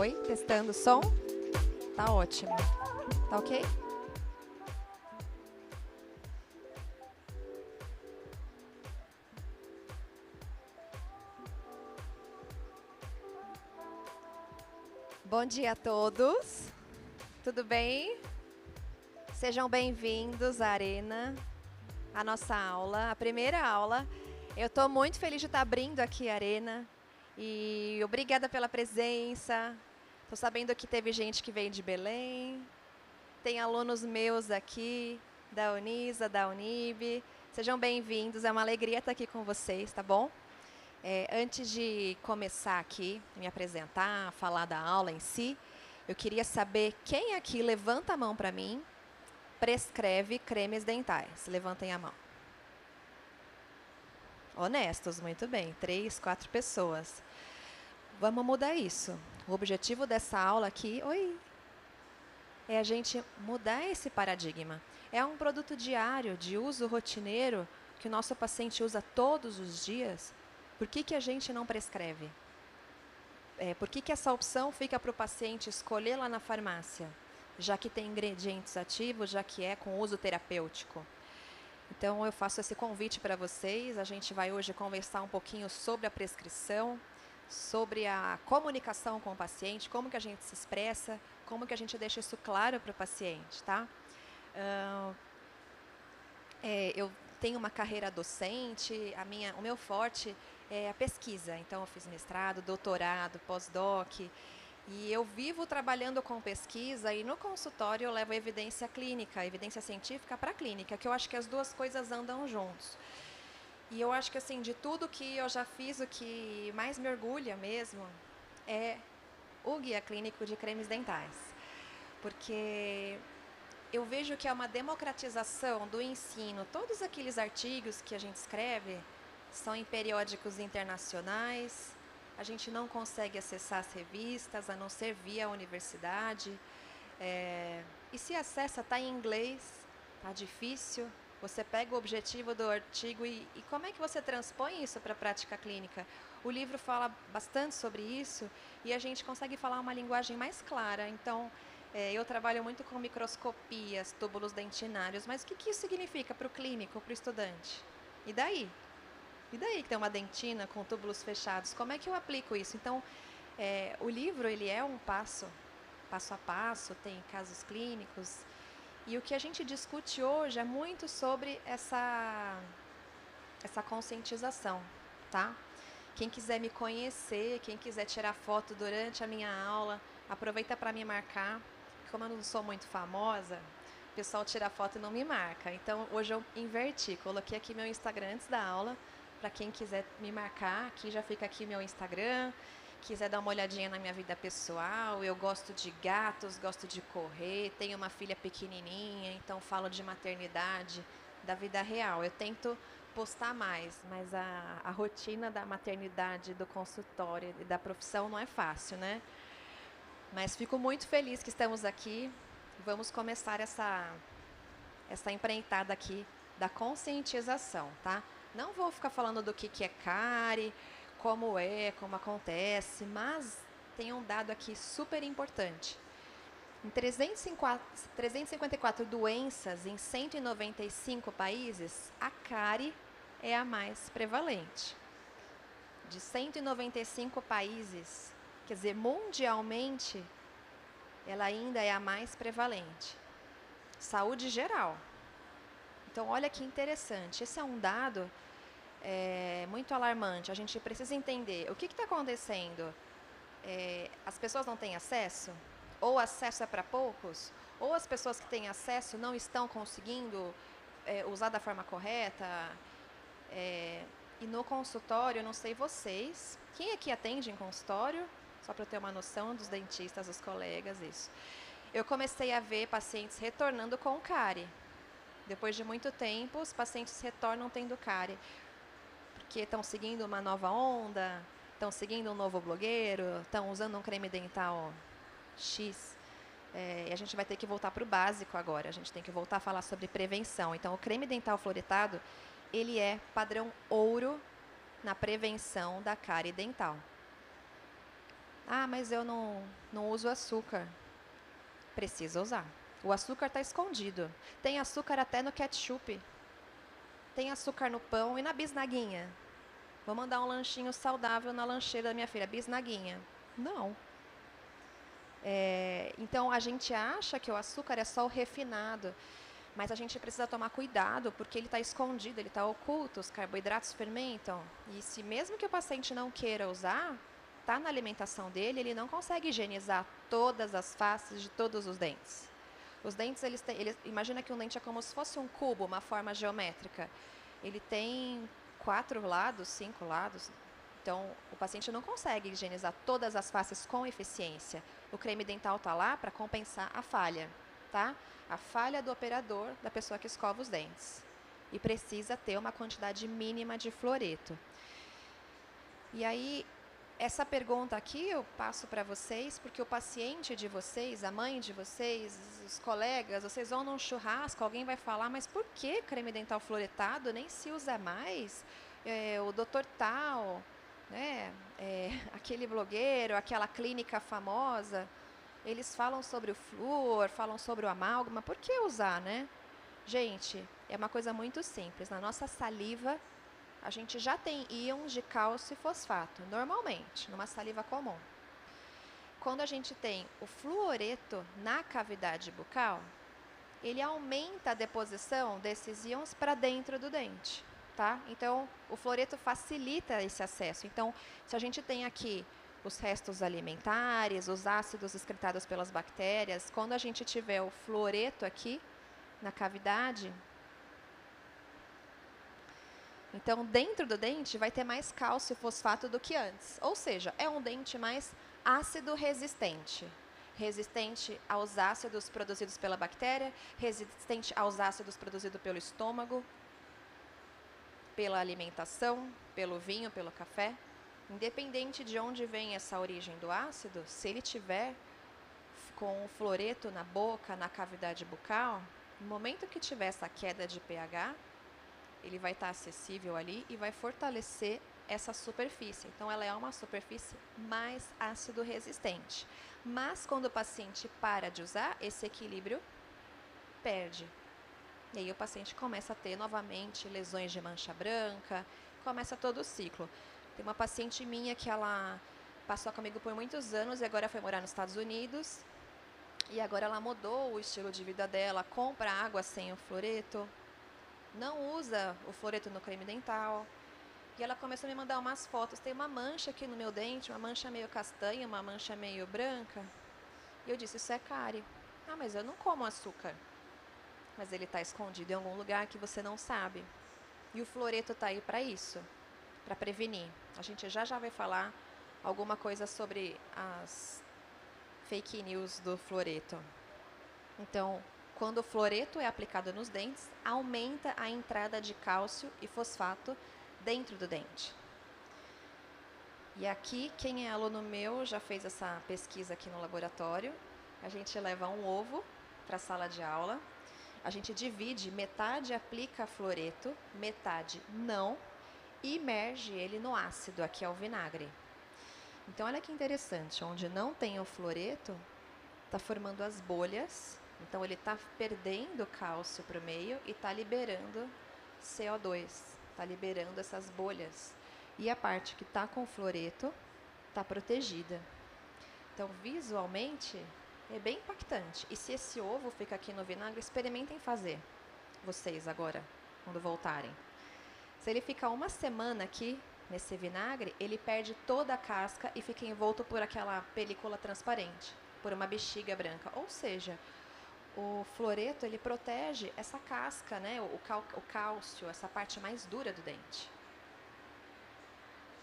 Oi, testando o som. Tá ótimo. Tá ok? Bom dia a todos. Tudo bem? Sejam bem-vindos à Arena, à nossa aula, a primeira aula. Eu estou muito feliz de estar abrindo aqui a Arena e obrigada pela presença. Estou sabendo que teve gente que veio de Belém, tem alunos meus aqui, da Unisa, da Unib. Sejam bem-vindos, é uma alegria estar aqui com vocês, tá bom? Antes de começar aqui, me apresentar, falar da aula em si, eu queria saber quem aqui, levanta a mão para mim, prescreve cremes dentais. Levantem a mão. Honestos, muito bem. 3, 4 pessoas. Vamos mudar isso. O objetivo dessa aula aqui, é a gente mudar esse paradigma. É um produto diário, de uso rotineiro, que o nosso paciente usa todos os dias. Por que a gente não prescreve? Por que essa opção fica para o paciente escolher lá na farmácia? Já que tem ingredientes ativos, já que é com uso terapêutico. Então, eu faço esse convite para vocês. A gente vai hoje conversar um pouquinho sobre a prescrição, sobre a comunicação com o paciente, como que a gente se expressa, como que a gente deixa isso claro para o paciente, tá? Eu tenho uma carreira docente, o meu forte é a pesquisa. Então, eu fiz mestrado, doutorado, pós-doc, e eu vivo trabalhando com pesquisa e no consultório eu levo evidência clínica, evidência científica para a clínica, que eu acho que as duas coisas andam juntos. E eu acho que, assim, de tudo que eu já fiz, o que mais me orgulha mesmo é o guia clínico de cremes dentais. Porque eu vejo que é uma democratização do ensino. Todos aqueles artigos que a gente escreve são em periódicos internacionais. A gente não consegue acessar as revistas, a não ser via a universidade. E se acessa, está em inglês, está difícil. Você pega o objetivo do artigo e como é que você transpõe isso para a prática clínica? O livro fala bastante sobre isso e a gente consegue falar uma linguagem mais clara. Então, eu trabalho muito com microscopias, túbulos dentinários, mas o que isso significa para o clínico, para o estudante? E daí? E daí que tem uma dentina com túbulos fechados? Como é que eu aplico isso? Então, o livro ele é um passo a passo, tem casos clínicos. E o que a gente discute hoje é muito sobre essa conscientização, tá? Quem quiser me conhecer, quem quiser tirar foto durante a minha aula, aproveita para me marcar. Como eu não sou muito famosa, o pessoal tira foto e não me marca. Então, hoje eu inverti, coloquei aqui meu Instagram antes da aula, para quem quiser me marcar, aqui já fica aqui meu Instagram, quiser dar uma olhadinha na minha vida pessoal. Eu gosto de gatos, gosto de correr, tenho uma filha pequenininha, então falo de maternidade, da vida real. Eu tento postar mais, mas a rotina da maternidade, do consultório e da profissão não é fácil, né? Mas fico muito feliz que estamos aqui. Vamos começar essa empreitada aqui da conscientização, tá? Não vou ficar falando do que é cárie, como acontece, mas tem um dado aqui super importante. Em 354 doenças em 195 países, a cárie é a mais prevalente. De 195 países, quer dizer, mundialmente, ela ainda é a mais prevalente. Saúde geral. Então, olha que interessante. Esse é um dado muito alarmante. A gente precisa entender o que está acontecendo. As pessoas não têm acesso? Ou o acesso é para poucos? Ou as pessoas que têm acesso não estão conseguindo usar da forma correta? E no consultório, eu não sei vocês, quem aqui atende em consultório? Só para eu ter uma noção dos dentistas, dos colegas, isso. Eu comecei a ver pacientes retornando com cárie. Depois de muito tempo, os pacientes retornam tendo cárie. Porque estão seguindo uma nova onda, estão seguindo um novo blogueiro, estão usando um creme dental X. E a gente vai ter que voltar para o básico agora. A gente tem que voltar a falar sobre prevenção. Então, o creme dental fluoretado, ele é padrão ouro na prevenção da cárie dental. Ah, mas eu não uso açúcar. Precisa usar. O açúcar está escondido. Tem açúcar até no ketchup. Tem açúcar no pão e na bisnaguinha. Vou mandar um lanchinho saudável na lancheira da minha filha. Bisnaguinha. Não. Então, a gente acha que o açúcar é só o refinado. Mas a gente precisa tomar cuidado, porque ele está escondido, ele está oculto, os carboidratos fermentam. E se mesmo que o paciente não queira usar, está na alimentação dele, ele não consegue higienizar todas as faces de todos os dentes. Os dentes, imagina que um dente é como se fosse um cubo, uma forma geométrica. Ele tem 4 lados, 5 lados. Então, o paciente não consegue higienizar todas as faces com eficiência. O creme dental está lá para compensar a falha, tá? A falha do operador, da pessoa que escova os dentes. E precisa ter uma quantidade mínima de fluoreto. E aí, essa pergunta aqui eu passo para vocês, porque o paciente de vocês, a mãe de vocês, os colegas, vocês vão num churrasco, alguém vai falar, mas por que creme dental fluoretado? Nem se usa mais. O doutor tal, né? Aquele blogueiro, aquela clínica famosa, eles falam sobre o flúor, falam sobre o amálgama, por que usar, né? Gente, é uma coisa muito simples. Na nossa saliva, a gente já tem íons de cálcio e fosfato, normalmente, numa saliva comum. Quando a gente tem o fluoreto na cavidade bucal, ele aumenta a deposição desses íons para dentro do dente, tá? Então, o fluoreto facilita esse acesso. Então, se a gente tem aqui os restos alimentares, os ácidos excretados pelas bactérias, quando a gente tiver o fluoreto aqui na cavidade, então dentro do dente vai ter mais cálcio e fosfato do que antes. Ou seja, é um dente mais ácido resistente. Resistente aos ácidos produzidos pela bactéria, resistente aos ácidos produzidos pelo estômago, pela alimentação, pelo vinho, pelo café. Independente de onde vem essa origem do ácido, se ele tiver com o fluoreto na boca, na cavidade bucal, no momento que tiver essa queda de pH, ele vai estar acessível ali e vai fortalecer essa superfície. Então, ela é uma superfície mais ácido resistente. Mas, quando o paciente para de usar, esse equilíbrio perde. E aí o paciente começa a ter novamente lesões de mancha branca, começa todo o ciclo. Tem uma paciente minha que ela passou comigo por muitos anos e agora foi morar nos Estados Unidos. E agora ela mudou o estilo de vida dela, compra água sem o fluoreto, não usa o fluoreto no creme dental. E ela começou a me mandar umas fotos. Tem uma mancha aqui no meu dente, uma mancha meio castanha, uma mancha meio branca. E eu disse, isso é cárie. Ah, mas eu não como açúcar. Mas ele está escondido em algum lugar que você não sabe. E o fluoreto está aí para isso, para prevenir. A gente já vai falar alguma coisa sobre as fake news do fluoreto. Então, quando o fluoreto é aplicado nos dentes, aumenta a entrada de cálcio e fosfato dentro do dente. E aqui, quem é aluno meu já fez essa pesquisa aqui no laboratório. A gente leva um ovo para a sala de aula. A gente divide, metade aplica fluoreto, metade não, e imerge ele no ácido, aqui é o vinagre. Então, olha que interessante, onde não tem o fluoreto, está formando as bolhas. Então, ele está perdendo cálcio para o meio e está liberando CO2, está liberando essas bolhas. E a parte que está com fluoreto está protegida. Então, visualmente, é bem impactante. E se esse ovo fica aqui no vinagre, experimentem fazer, vocês agora, quando voltarem. Se ele ficar uma semana aqui, nesse vinagre, ele perde toda a casca e fica envolto por aquela película transparente, por uma bexiga branca. Ou seja, o fluoreto, ele protege essa casca, né? O cálcio, essa parte mais dura do dente.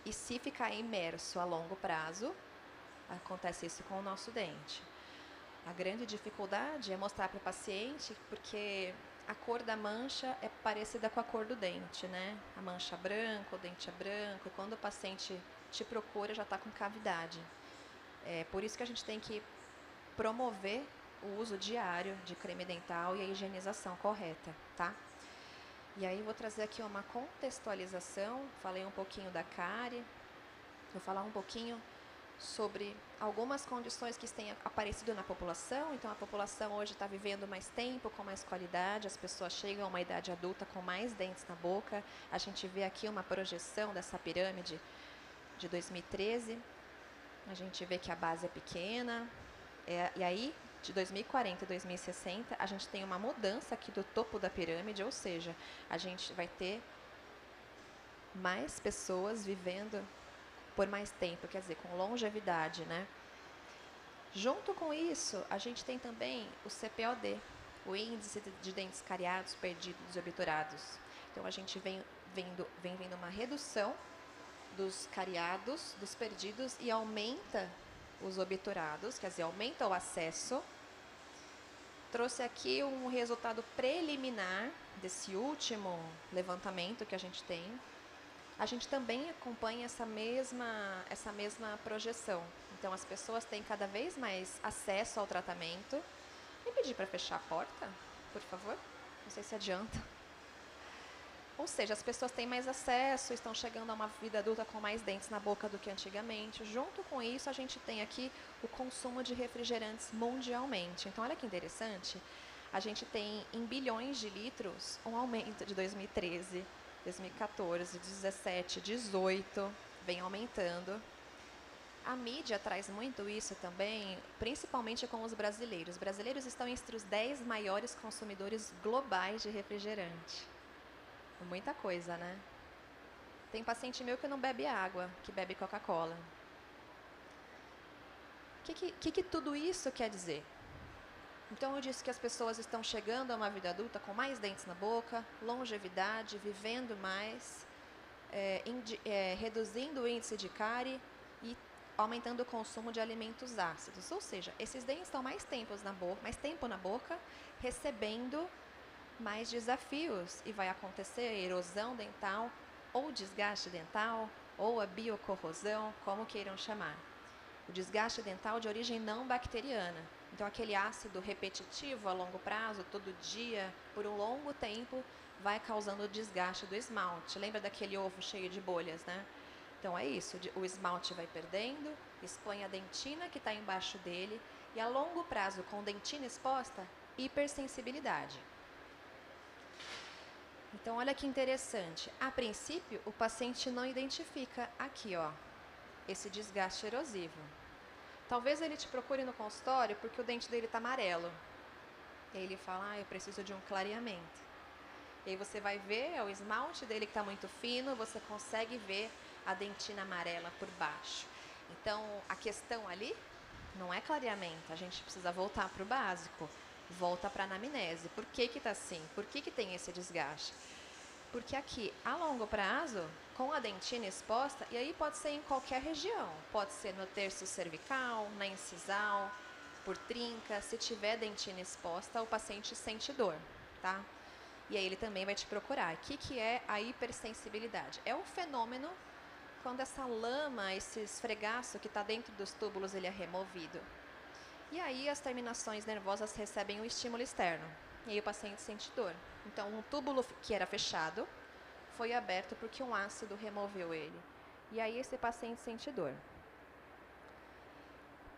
E se ficar imerso a longo prazo, acontece isso com o nosso dente. A grande dificuldade é mostrar para o paciente, porque a cor da mancha é parecida com a cor do dente, né? A mancha branca, o dente é branco, e quando o paciente te procura, já está com cavidade. É por isso que a gente tem que promover o uso diário de creme dental e a higienização correta, tá? E aí vou trazer aqui uma contextualização, falei um pouquinho da cárie, vou falar um pouquinho sobre algumas condições que têm aparecido na população. Então, a população hoje está vivendo mais tempo, com mais qualidade, as pessoas chegam a uma idade adulta com mais dentes na boca. A gente vê aqui uma projeção dessa pirâmide de 2013. A gente vê que a base é pequena, e aí, de 2040 e 2060, a gente tem uma mudança aqui do topo da pirâmide, ou seja, a gente vai ter mais pessoas vivendo por mais tempo, quer dizer, com longevidade, né? Junto com isso, a gente tem também o CPOD, o Índice de Dentes Cariados, Perdidos e Obturados. Então, a gente vem vendo uma redução dos cariados, dos perdidos, e aumenta os obturados, quer dizer, aumenta o acesso. Trouxe aqui um resultado preliminar desse último levantamento que a gente tem. A gente também acompanha essa mesma projeção. Então, as pessoas têm cada vez mais acesso ao tratamento. Me pedir para fechar a porta, por favor? Não sei se adianta. Ou seja, as pessoas têm mais acesso, estão chegando a uma vida adulta com mais dentes na boca do que antigamente. Junto com isso, a gente tem aqui o consumo de refrigerantes mundialmente. Então, olha que interessante. A gente tem, em bilhões de litros, um aumento de 2013, 2014, 2017, 2018, vem aumentando. A mídia traz muito isso também, principalmente com os brasileiros. Os brasileiros estão entre os 10 maiores consumidores globais de refrigerante. Muita coisa, né? Tem paciente meu que não bebe água, que bebe Coca-Cola. O que tudo isso quer dizer? Então, eu disse que as pessoas estão chegando a uma vida adulta com mais dentes na boca, longevidade, vivendo mais, reduzindo o índice de cárie e aumentando o consumo de alimentos ácidos. Ou seja, esses dentes estão mais tempo na boca, recebendo mais desafios, e vai acontecer a erosão dental, ou desgaste dental, ou a biocorrosão, como queiram chamar. O desgaste dental de origem não bacteriana. Então, aquele ácido repetitivo a longo prazo, todo dia, por um longo tempo, vai causando desgaste do esmalte. Lembra daquele ovo cheio de bolhas, né? Então, é isso, o esmalte vai perdendo, expõe a dentina que está embaixo dele, e a longo prazo, com dentina exposta, hipersensibilidade. Então, olha que interessante. A princípio, o paciente não identifica aqui, ó, esse desgaste erosivo. Talvez ele te procure no consultório porque o dente dele está amarelo. E aí ele fala, eu preciso de um clareamento. E aí você vai ver, o esmalte dele que está muito fino, você consegue ver a dentina amarela por baixo. Então, a questão ali não é clareamento, a gente precisa voltar para o básico. Volta para a anamnese. Por que está assim? Por que tem esse desgaste? Porque aqui, a longo prazo, com a dentina exposta, e aí pode ser em qualquer região, pode ser no terço cervical, na incisal, por trinca, se tiver dentina exposta, o paciente sente dor, tá? E aí ele também vai te procurar. O que é a hipersensibilidade? É um fenômeno quando essa lama, esse esfregaço que está dentro dos túbulos, ele é removido. E aí as terminações nervosas recebem um estímulo externo, e aí o paciente sente dor. Então, um túbulo que era fechado foi aberto porque um ácido removeu ele. E aí esse paciente sente dor.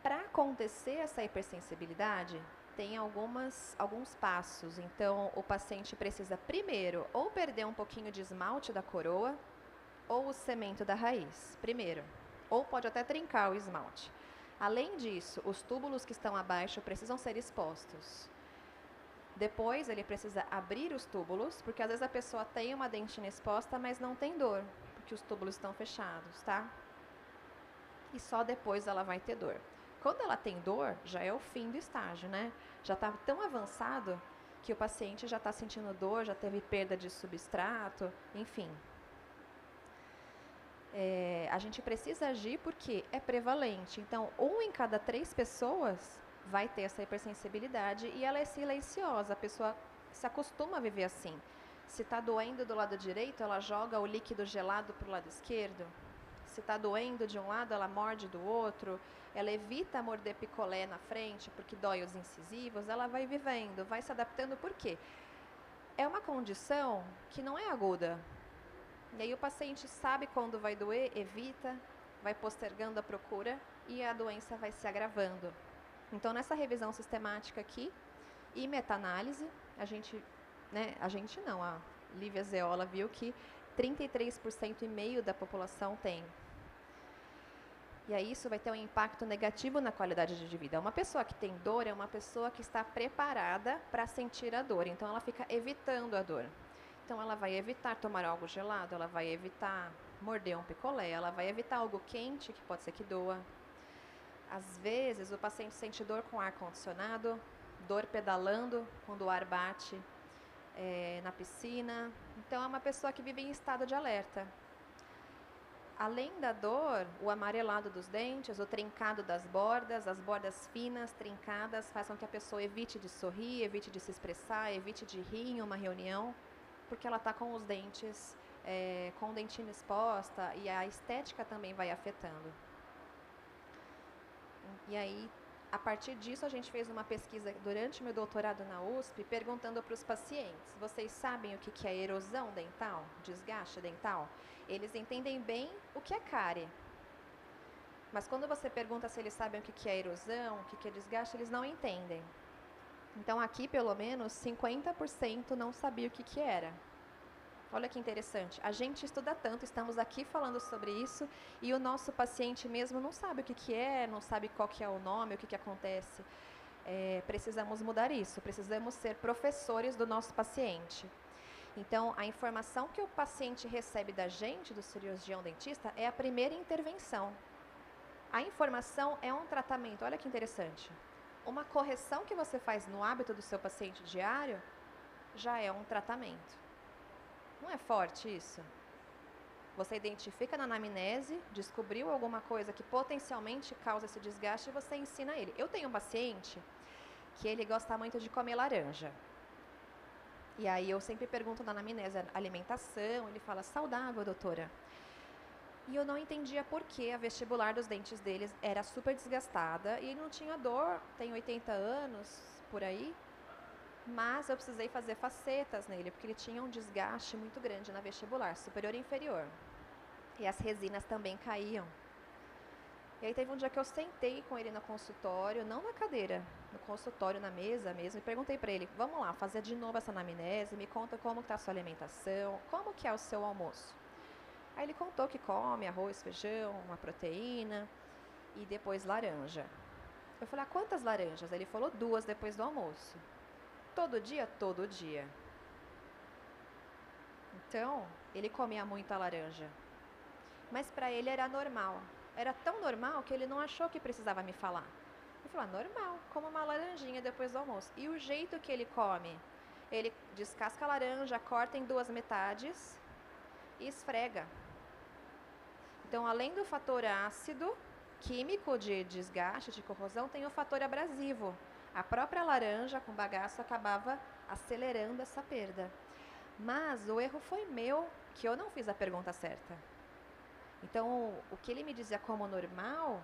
Para acontecer essa hipersensibilidade, tem alguns passos. Então, o paciente precisa primeiro ou perder um pouquinho de esmalte da coroa ou o cemento da raiz, primeiro. Ou pode até trincar o esmalte. Além disso, os túbulos que estão abaixo precisam ser expostos. Depois, ele precisa abrir os túbulos, porque às vezes a pessoa tem uma dentina exposta, mas não tem dor, porque os túbulos estão fechados, tá? E só depois ela vai ter dor. Quando ela tem dor, já é o fim do estágio, né? Já está tão avançado que o paciente já está sentindo dor, já teve perda de substrato, enfim. A gente precisa agir porque é prevalente. Então, 1 em cada 3 pessoas vai ter essa hipersensibilidade e ela é silenciosa. A pessoa se acostuma a viver assim. Se está doendo do lado direito, ela joga o líquido gelado para o lado esquerdo. Se está doendo de um lado, ela morde do outro. Ela evita morder picolé na frente porque dói os incisivos. Ela vai vivendo, vai se adaptando. Por quê? É uma condição que não é aguda. E aí o paciente sabe quando vai doer, evita. vai postergando a procura e a doença vai se agravando. Então, nessa revisão sistemática aqui e meta-análise, a Lívia Zeola viu que 33,5% da população tem. E aí isso vai ter um impacto negativo na qualidade de vida. Uma pessoa que tem dor é uma pessoa que está preparada para sentir a dor. Então, ela fica evitando a dor. Então, ela vai evitar tomar algo gelado, ela vai evitar morder um picolé, ela vai evitar algo quente, que pode ser que doa. Às vezes, o paciente sente dor com ar-condicionado, dor pedalando, quando o ar bate na piscina. Então, é uma pessoa que vive em estado de alerta. Além da dor, o amarelado dos dentes, o trincado das bordas, as bordas finas, trincadas, faz com que a pessoa evite de sorrir, evite de se expressar, evite de rir em uma reunião, porque ela está com os dentes, com o dentinho exposta, e a estética também vai afetando. E aí, a partir disso, a gente fez uma pesquisa durante o meu doutorado na USP, perguntando para os pacientes, vocês sabem o que é erosão dental, desgaste dental? Eles entendem bem o que é cárie. Mas quando você pergunta se eles sabem o que é erosão, o que é desgaste, eles não entendem. Então, aqui, pelo menos, 50% não sabia o que era. Olha que interessante. A gente estuda tanto, estamos aqui falando sobre isso, e o nosso paciente mesmo não sabe o que é, não sabe qual que é o nome, o que acontece. Precisamos mudar isso, precisamos ser professores do nosso paciente. Então, a informação que o paciente recebe da gente, do cirurgião dentista, é a primeira intervenção. A informação é um tratamento, olha que interessante. Uma correção que você faz no hábito do seu paciente diário, já é um tratamento. Não é forte isso? Você identifica na anamnese, descobriu alguma coisa que potencialmente causa esse desgaste e você ensina ele. Eu tenho um paciente que ele gosta muito de comer laranja. E aí eu sempre pergunto na anamnese, alimentação, ele fala, saudável, doutora. E eu não entendia por que a vestibular dos dentes deles era super desgastada e ele não tinha dor, tem 80 anos, por aí. Mas eu precisei fazer facetas nele, porque ele tinha um desgaste muito grande na vestibular, superior e inferior. E as resinas também caíam. E aí teve um dia que eu sentei com ele no consultório, não na cadeira, no consultório, na mesa mesmo, e perguntei para ele, vamos lá, fazer de novo essa anamnese, me conta como está a sua alimentação, como que é o seu almoço. Aí ele contou que come arroz, feijão, uma proteína e depois laranja. Eu falei, quantas laranjas? Ele falou 2 depois do almoço. Todo dia? Todo dia. Então, ele comia muita laranja. Mas para ele era normal. Era tão normal que ele não achou que precisava me falar. Ele falou, normal, como uma laranjinha depois do almoço. E o jeito que ele come? Ele descasca a laranja, corta em 2 metades e esfrega. Então, além do fator ácido, químico de desgaste, de corrosão, tem o fator abrasivo. A própria laranja com bagaço acabava acelerando essa perda. Mas o erro foi meu, que eu não fiz a pergunta certa. Então, o que ele me dizia como normal,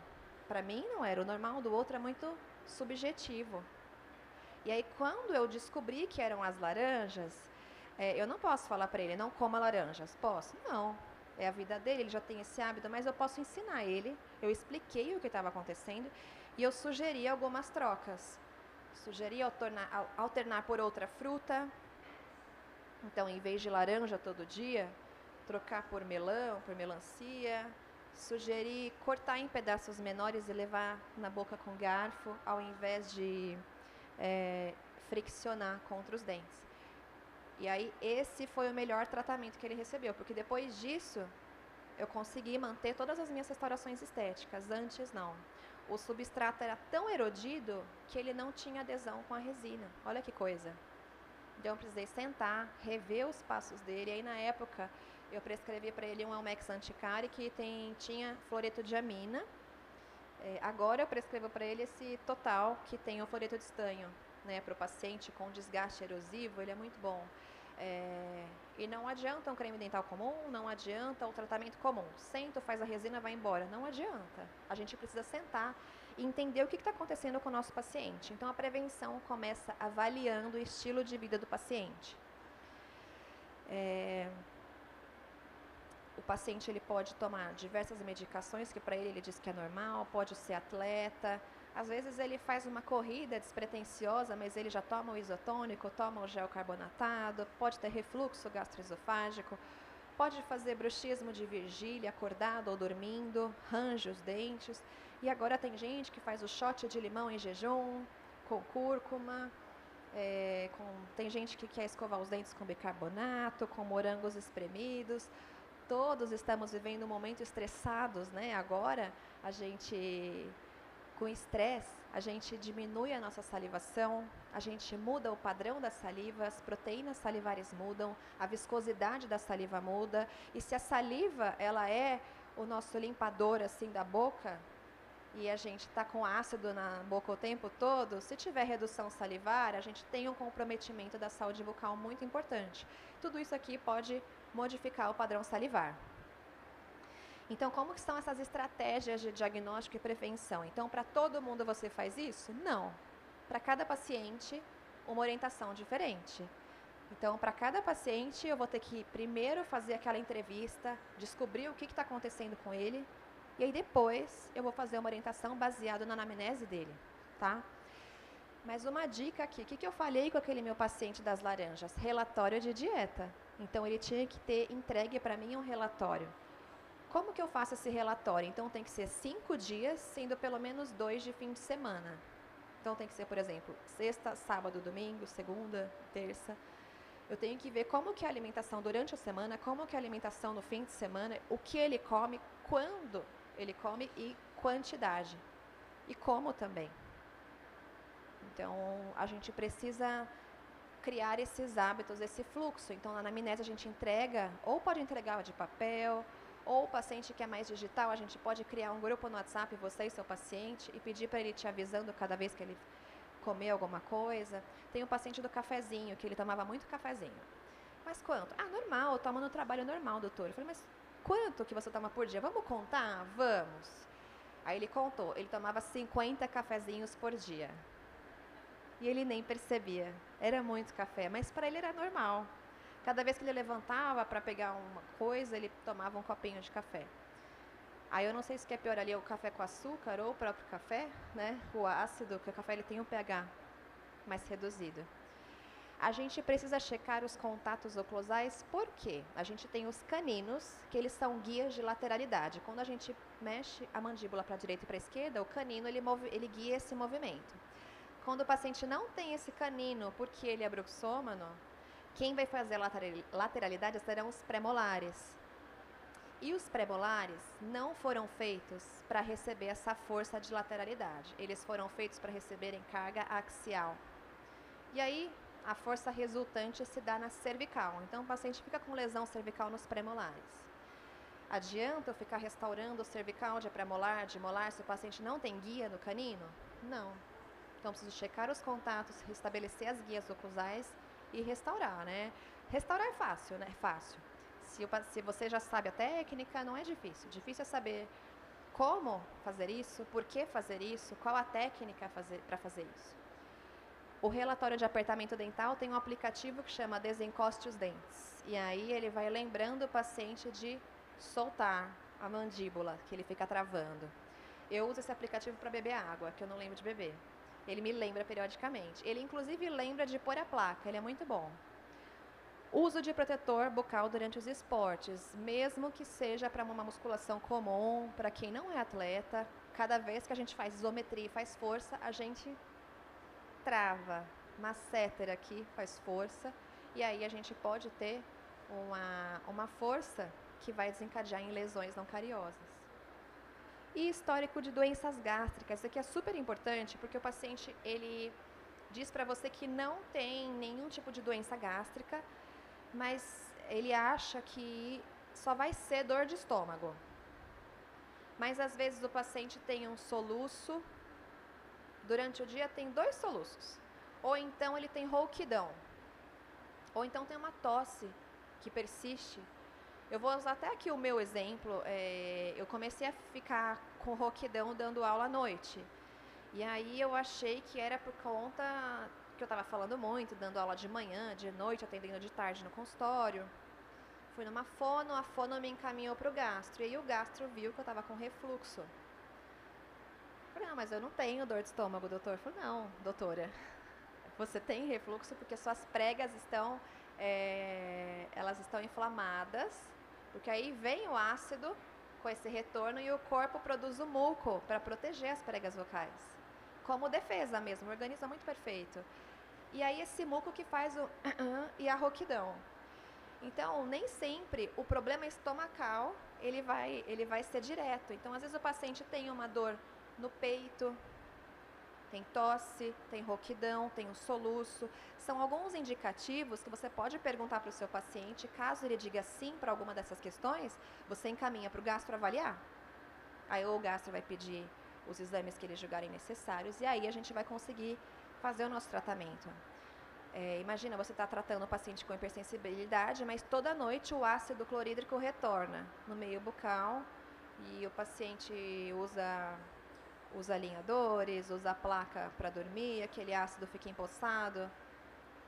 para mim não era. O normal do outro é muito subjetivo. E aí, quando eu descobri que eram as laranjas, eu não posso falar para ele, não coma laranjas. Posso? Não. É a vida dele, ele já tem esse hábito, mas eu posso ensinar ele. Eu expliquei o que estava acontecendo e eu sugeri algumas trocas. Sugeri alternar por outra fruta. Então, em vez de laranja todo dia, trocar por melão, por melancia. Sugeri cortar em pedaços menores e levar na boca com garfo, ao invés de friccionar contra os dentes. E aí, esse foi o melhor tratamento que ele recebeu, porque depois disso, eu consegui manter todas as minhas restaurações estéticas. Antes, não. O substrato era tão erodido que ele não tinha adesão com a resina. Olha que coisa. Então, eu precisei sentar, rever os passos dele. E aí, na época, eu prescrevi para ele um Elmex anticárie que tinha fluoreto de amina. Agora, eu prescrevo para ele esse total que tem o fluoreto de estanho. Né, para o paciente com desgaste erosivo, ele é muito bom. E não adianta um creme dental comum, não adianta o tratamento comum. Senta, faz a resina, vai embora. Não adianta. A gente precisa sentar e entender o que está acontecendo com o nosso paciente. Então, a prevenção começa avaliando o estilo de vida do paciente. o paciente ele pode tomar diversas medicações, que para ele diz que é normal, pode ser atleta. Às vezes ele faz uma corrida despretensiosa, mas ele já toma o isotônico, toma o gel carbonatado, pode ter refluxo gastroesofágico, pode fazer bruxismo de vigília, acordado ou dormindo, range os dentes. E agora tem gente que faz o shot de limão em jejum, com cúrcuma. Tem gente que quer escovar os dentes com bicarbonato, com morangos espremidos. Todos estamos vivendo um momento estressados, né? Agora, a gente, com estresse, a gente diminui a nossa salivação, a gente muda o padrão da saliva, as proteínas salivares mudam, a viscosidade da saliva muda. E se a saliva, ela é o nosso limpador, assim, da boca, e a gente está com ácido na boca o tempo todo, se tiver redução salivar, a gente tem um comprometimento da saúde bucal muito importante. Tudo isso aqui pode modificar o padrão salivar. Então, como que são essas estratégias de diagnóstico e prevenção? Então, para todo mundo você faz isso? Não. Para cada paciente, uma orientação diferente. Então, para cada paciente, eu vou ter que primeiro fazer aquela entrevista, descobrir o que está acontecendo com ele, e aí depois eu vou fazer uma orientação baseada na anamnese dele, tá? Mas uma dica aqui, o que eu falei com aquele meu paciente das laranjas? Relatório de dieta. Então ele tinha que ter entregue para mim um relatório. Como que eu faço esse relatório? Então tem que ser 5 dias, sendo pelo menos 2 de fim de semana. Então tem que ser, por exemplo, sexta, sábado, domingo, segunda, terça. Eu tenho que ver como que é a alimentação durante a semana, como que é a alimentação no fim de semana, o que ele come, quando ele come e quantidade. E como também. Então, a gente precisa criar esses hábitos, esse fluxo. Então, na anamnese a gente entrega, ou pode entregar de papel, ou o paciente que é mais digital, a gente pode criar um grupo no WhatsApp, você e seu paciente, e pedir para ele te avisando cada vez que ele comer alguma coisa. Tem o paciente do cafezinho, que ele tomava muito cafezinho. Mas quanto? Ah, normal, eu tomo no trabalho normal, doutor. Eu falei, mas quanto que você toma por dia? Vamos contar? Vamos. Aí ele contou, ele tomava 50 cafezinhos por dia. E ele nem percebia. Era muito café, mas para ele era normal. Cada vez que ele levantava para pegar uma coisa, ele tomava um copinho de café. Aí eu não sei se é pior ali o café com açúcar ou o próprio café, né? O ácido, porque o café ele tem um pH mais reduzido. A gente precisa checar os contatos oclusais, por quê? A gente tem os caninos, que eles são guias de lateralidade. Quando a gente mexe a mandíbula para a direita e para a esquerda, o canino ele guia esse movimento. Quando o paciente não tem esse canino, porque ele é bruxômano, quem vai fazer a lateralidade serão os premolares. E os premolares não foram feitos para receber essa força de lateralidade. Eles foram feitos para receberem carga axial. E aí, a força resultante se dá na cervical. Então, o paciente fica com lesão cervical nos premolares. Adianta eu ficar restaurando o cervical de premolar, de molar, se o paciente não tem guia no canino? Não. Então, preciso checar os contatos, restabelecer as guias oclusais e restaurar, né? Restaurar é fácil, né? É fácil. Se você já sabe a técnica, não é difícil. Difícil é saber como fazer isso, por que fazer isso, qual a técnica para fazer isso. O relatório de apertamento dental tem um aplicativo que chama Desencoste os Dentes. E aí ele vai lembrando o paciente de soltar a mandíbula, que ele fica travando. Eu uso esse aplicativo para beber água, que eu não lembro de beber. Ele me lembra periodicamente. Ele inclusive lembra de pôr a placa, ele é muito bom. Uso de protetor bucal durante os esportes, mesmo que seja para uma musculação comum, para quem não é atleta. Cada vez que a gente faz isometria e faz força, a gente trava, masseter aqui, faz força, e aí a gente pode ter uma força que vai desencadear em lesões não cariosas. E histórico de doenças gástricas, isso aqui é super importante, porque o paciente, ele diz para você que não tem nenhum tipo de doença gástrica, mas ele acha que só vai ser dor de estômago. Mas às vezes o paciente tem um soluço, durante o dia tem 2 soluços, ou então ele tem rouquidão, ou então tem uma tosse que persiste. Eu vou usar até aqui o meu exemplo, eu comecei a ficar com rouquidão dando aula à noite, e aí eu achei que era por conta que eu estava falando muito, dando aula de manhã, de noite, atendendo de tarde no consultório. Fui numa fono, a fono me encaminhou para o gastro. E aí o gastro viu que eu estava com refluxo. Eu falei, não, mas eu não tenho dor de estômago, doutor. Eu falei, não, doutora, você tem refluxo porque suas pregas estão, elas estão inflamadas, porque aí vem o ácido com esse retorno e o corpo produz o muco para proteger as pregas vocais. Como defesa mesmo, o organismo é muito perfeito. E aí esse muco que faz o e a rouquidão. Então, nem sempre o problema estomacal, ele vai ser direto. Então, às vezes o paciente tem uma dor no peito, tem tosse, tem rouquidão, tem um soluço. São alguns indicativos que você pode perguntar para o seu paciente. Caso ele diga sim para alguma dessas questões, você encaminha para o gastro avaliar. Aí o gastro vai pedir os exames que eles julgarem necessários e aí a gente vai conseguir fazer o nosso tratamento. Imagina, você está tratando o paciente com hipersensibilidade, mas toda noite o ácido clorídrico retorna no meio bucal e o paciente usa alinhadores, usa a placa para dormir, aquele ácido fica empoçado.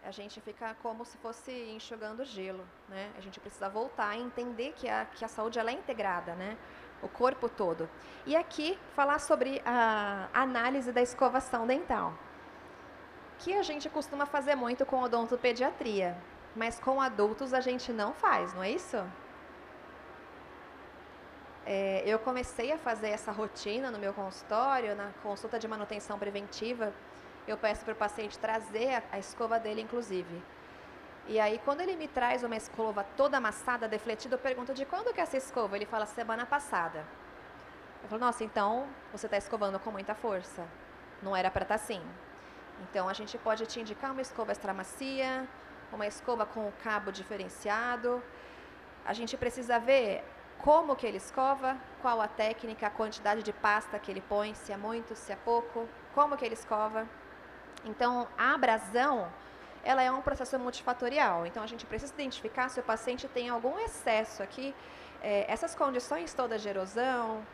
A gente fica como se fosse enxugando gelo, né? A gente precisa voltar e entender que a saúde ela é integrada, né? O corpo todo. E aqui, falar sobre a análise da escovação dental, que a gente costuma fazer muito com odontopediatria, mas com adultos a gente não faz, não é isso? Eu comecei a fazer essa rotina no meu consultório, na consulta de manutenção preventiva. Eu peço para o paciente trazer a escova dele, inclusive. E aí, quando ele me traz uma escova toda amassada, defletida, eu pergunto de quando que é essa escova? Ele fala, semana passada. Eu falo, nossa, então você está escovando com muita força. Não era para estar assim. Então, a gente pode te indicar uma escova extra macia, uma escova com o cabo diferenciado. A gente precisa ver como que ele escova, qual a técnica, a quantidade de pasta que ele põe, se é muito, se é pouco, como que ele escova. Então, a abrasão, ela é um processo multifatorial. Então, a gente precisa identificar se o paciente tem algum excesso aqui. Essas condições todas de erosão,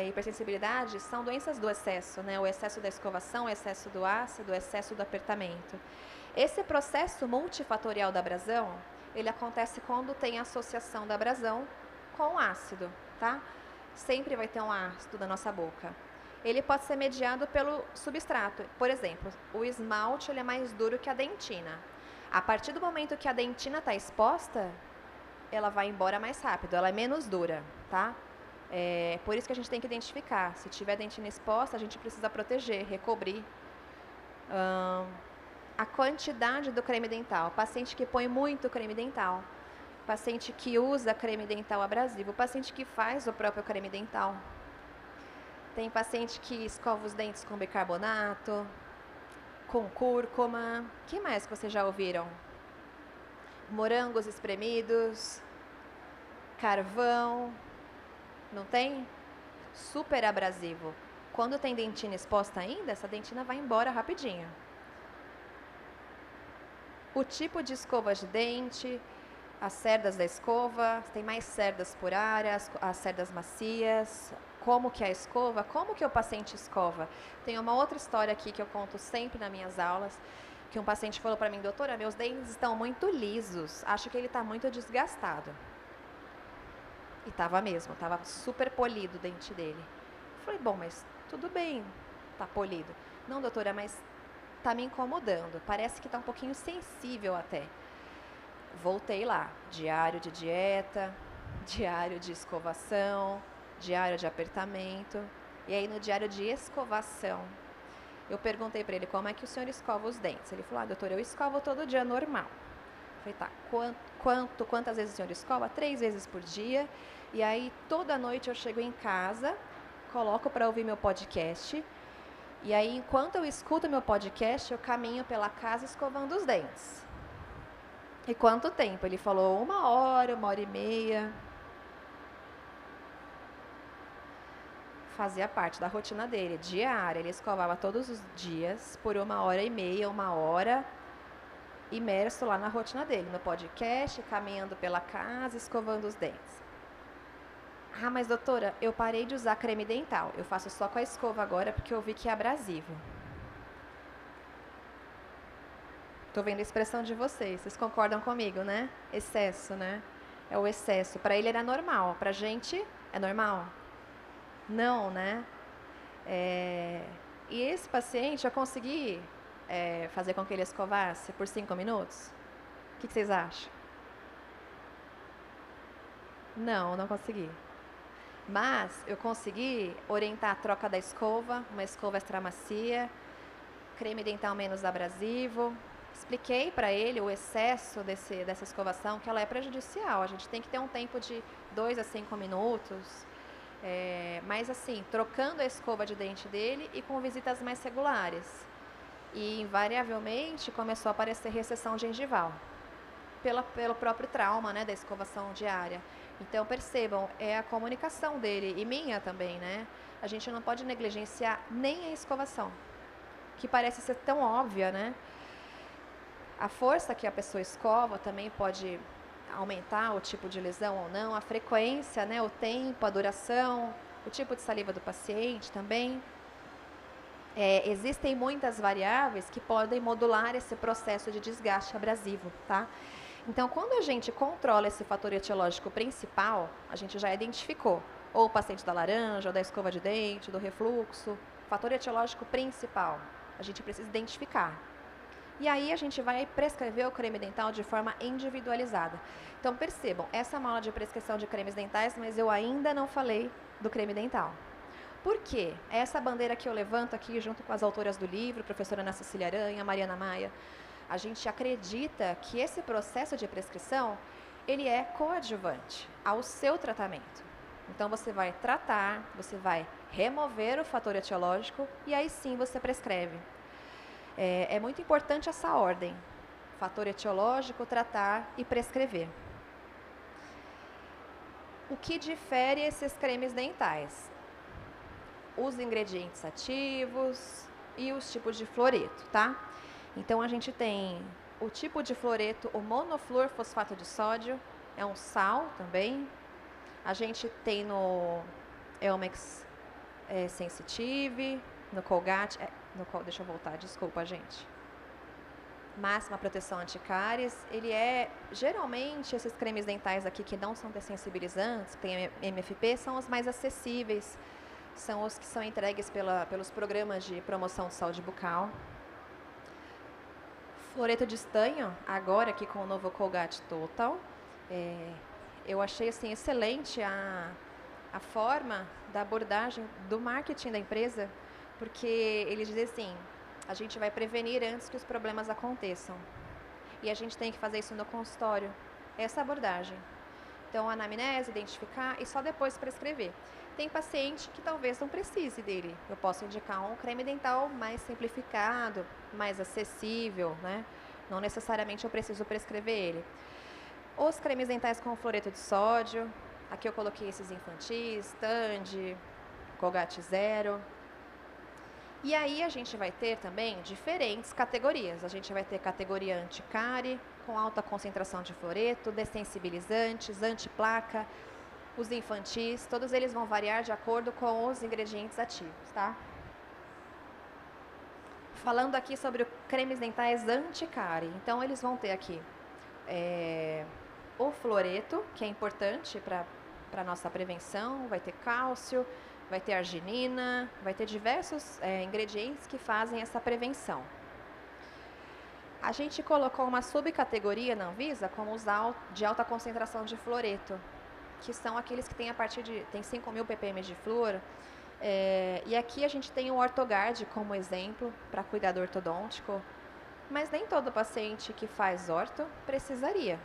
hipersensibilidade, são doenças do excesso, né? O excesso da escovação, o excesso do ácido, o excesso do apertamento. Esse processo multifatorial da abrasão, ele acontece quando tem associação da abrasão com ácido, tá? Sempre vai ter um ácido na nossa boca. Ele pode ser mediado pelo substrato. Por exemplo, o esmalte ele é mais duro que a dentina. A partir do momento que a dentina está exposta, ela vai embora mais rápido, ela é menos dura, tá? Por isso que a gente tem que identificar. Se tiver dentina exposta, a gente precisa proteger, recobrir. A quantidade do creme dental. Paciente que põe muito creme dental. Paciente que usa creme dental abrasivo. Paciente que faz o próprio creme dental. Tem paciente que escova os dentes com bicarbonato, com cúrcuma. O que mais que vocês já ouviram? Morangos espremidos, carvão. Não tem? Super abrasivo. Quando tem dentina exposta ainda, essa dentina vai embora rapidinho. O tipo de escova de dente, as cerdas da escova, tem mais cerdas por área, as cerdas macias, como que é a escova, como que o paciente escova. Tem uma outra história aqui que eu conto sempre nas minhas aulas, que um paciente falou para mim, doutora, meus dentes estão muito lisos, acho que ele está muito desgastado. E estava mesmo, estava super polido o dente dele. Eu falei, bom, mas tudo bem, tá polido. Não, doutora, mas tá me incomodando, parece que tá um pouquinho sensível até. Voltei lá, diário de dieta, diário de escovação, diário de apertamento. E aí no diário de escovação, eu perguntei para ele como é que o senhor escova os dentes. Ele falou, doutora, eu escovo todo dia normal. Eu falei, tá, quantas vezes o senhor escova? 3 vezes por dia. E aí, toda noite eu chego em casa, coloco para ouvir meu podcast. E aí, enquanto eu escuto meu podcast, eu caminho pela casa escovando os dentes. E quanto tempo? Ele falou 1 hora, 1h30. Fazia parte da rotina dele, diária. Ele escovava todos os dias por 1h30, 1 hora. Imerso lá na rotina dele, no podcast, caminhando pela casa, escovando os dentes. Ah, mas doutora, eu parei de usar creme dental. Eu faço só com a escova agora porque eu vi que é abrasivo. Tô vendo a expressão de vocês. Vocês concordam comigo, né? Excesso, né? É o excesso. Para ele era normal. Para a gente, é normal? Não, né? E esse paciente, eu consegui fazer com que ele escovasse por 5 minutos? O que vocês acham? Não, não consegui. Mas eu consegui orientar a troca da escova, uma escova extra macia, creme dental menos abrasivo. Expliquei para ele o excesso dessa escovação, que ela é prejudicial. A gente tem que ter um tempo de 2 a 5 minutos. Mas assim, trocando a escova de dente dele e com visitas mais regulares. E invariavelmente começou a aparecer recessão gengival, pelo próprio trauma, né, da escovação diária. Então percebam, é a comunicação dele e minha também, né? A gente não pode negligenciar nem a escovação, que parece ser tão óbvia, né? A força que a pessoa escova também pode aumentar o tipo de lesão ou não, a frequência, né, o tempo, a duração, o tipo de saliva do paciente também. Existem muitas variáveis que podem modular esse processo de desgaste abrasivo, tá? Então, quando a gente controla esse fator etiológico principal, a gente já identificou ou o paciente da laranja, ou da escova de dente, do refluxo, fator etiológico principal, a gente precisa identificar. E aí a gente vai prescrever o creme dental de forma individualizada. Então percebam, essa é uma aula de prescrição de cremes dentais, mas eu ainda não falei do creme dental. Por quê? Essa bandeira que eu levanto aqui junto com as autoras do livro, professora Ana Cecília Aranha, Mariana Maia, a gente acredita que esse processo de prescrição, ele é coadjuvante ao seu tratamento. Então você vai tratar, você vai remover o fator etiológico e aí sim você prescreve. É muito importante essa ordem, fator etiológico, tratar e prescrever. O que difere esses cremes dentais? Os ingredientes ativos e os tipos de fluoreto, tá? Então a gente tem o tipo de fluoreto, o monofluorfosfato de sódio, é um sal também. A gente tem no Elmex Sensitive, no Colgate, deixa eu voltar, desculpa, gente. Máxima proteção anticáries, ele geralmente esses cremes dentais aqui que não são dessensibilizantes, que tem MFP, são os mais acessíveis, são os que são entregues pelos programas de promoção de saúde bucal. Fluoreto de estanho, agora aqui com o novo Colgate Total, eu achei assim excelente a forma da abordagem do marketing da empresa, porque eles dizem assim, a gente vai prevenir antes que os problemas aconteçam. E a gente tem que fazer isso no consultório, essa abordagem. Então, anamnese, identificar e só depois prescrever. Tem paciente que talvez não precise dele. Eu posso indicar um creme dental mais simplificado, mais acessível, né? Não necessariamente eu preciso prescrever ele. Os cremes dentais com fluoreto de sódio, aqui eu coloquei esses infantis, Tandy, Colgate Zero. E aí a gente vai ter também diferentes categorias. A gente vai ter categoria anticárie, com alta concentração de fluoreto, dessensibilizantes, antiplaca, os infantis, todos eles vão variar de acordo com os ingredientes ativos, tá? Falando aqui sobre cremes dentais anticárie, então eles vão ter aqui o fluoreto, que é importante para a nossa prevenção, vai ter cálcio, vai ter arginina, vai ter diversos ingredientes que fazem essa prevenção. A gente colocou uma subcategoria na Anvisa como os de alta concentração de fluoreto, que são aqueles que têm a partir de 5.000 ppm de flúor. E aqui a gente tem o Ortogard como exemplo para cuidado ortodôntico, mas nem todo paciente que faz orto precisaria,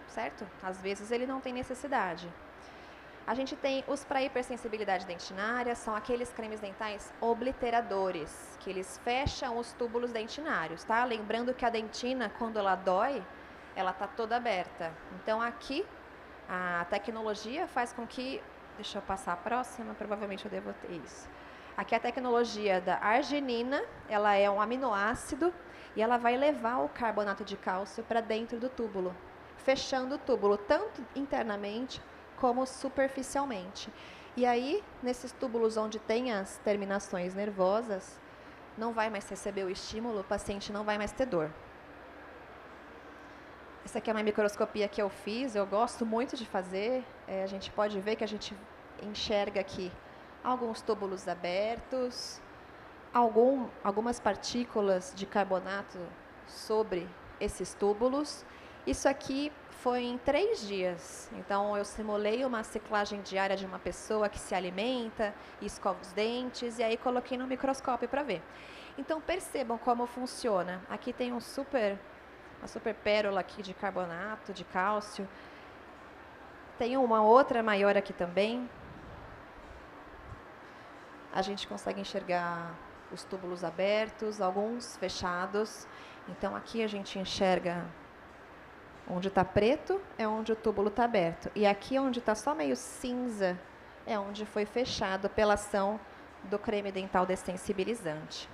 certo? Às vezes ele não tem necessidade. A gente tem os para hipersensibilidade dentinária, são aqueles cremes dentais obliteradores, que eles fecham os túbulos dentinários, tá? Lembrando que a dentina, quando ela dói, ela tá toda aberta. Então aqui a tecnologia faz com que, deixa eu passar a próxima, provavelmente eu devo ter isso. Aqui a tecnologia da arginina, ela é um aminoácido e ela vai levar o carbonato de cálcio para dentro do túbulo, fechando o túbulo tanto internamente como superficialmente. E aí, nesses túbulos onde tem as terminações nervosas, não vai mais receber o estímulo, o paciente não vai mais ter dor. Essa aqui é uma microscopia que eu fiz, eu gosto muito de fazer. A gente pode ver que a gente enxerga aqui alguns túbulos abertos, algumas partículas de carbonato sobre esses túbulos. Isso aqui foi em 3 dias. Então, eu simulei uma ciclagem diária de uma pessoa que se alimenta, escova os dentes, e aí coloquei no microscópio para ver. Então, percebam como funciona. Aqui tem uma super pérola aqui de carbonato, de cálcio. Tem uma outra maior aqui também. A gente consegue enxergar os túbulos abertos, alguns fechados. Então, aqui a gente enxerga onde está preto, é onde o túbulo está aberto. E aqui onde está só meio cinza, é onde foi fechado pela ação do creme dental dessensibilizante.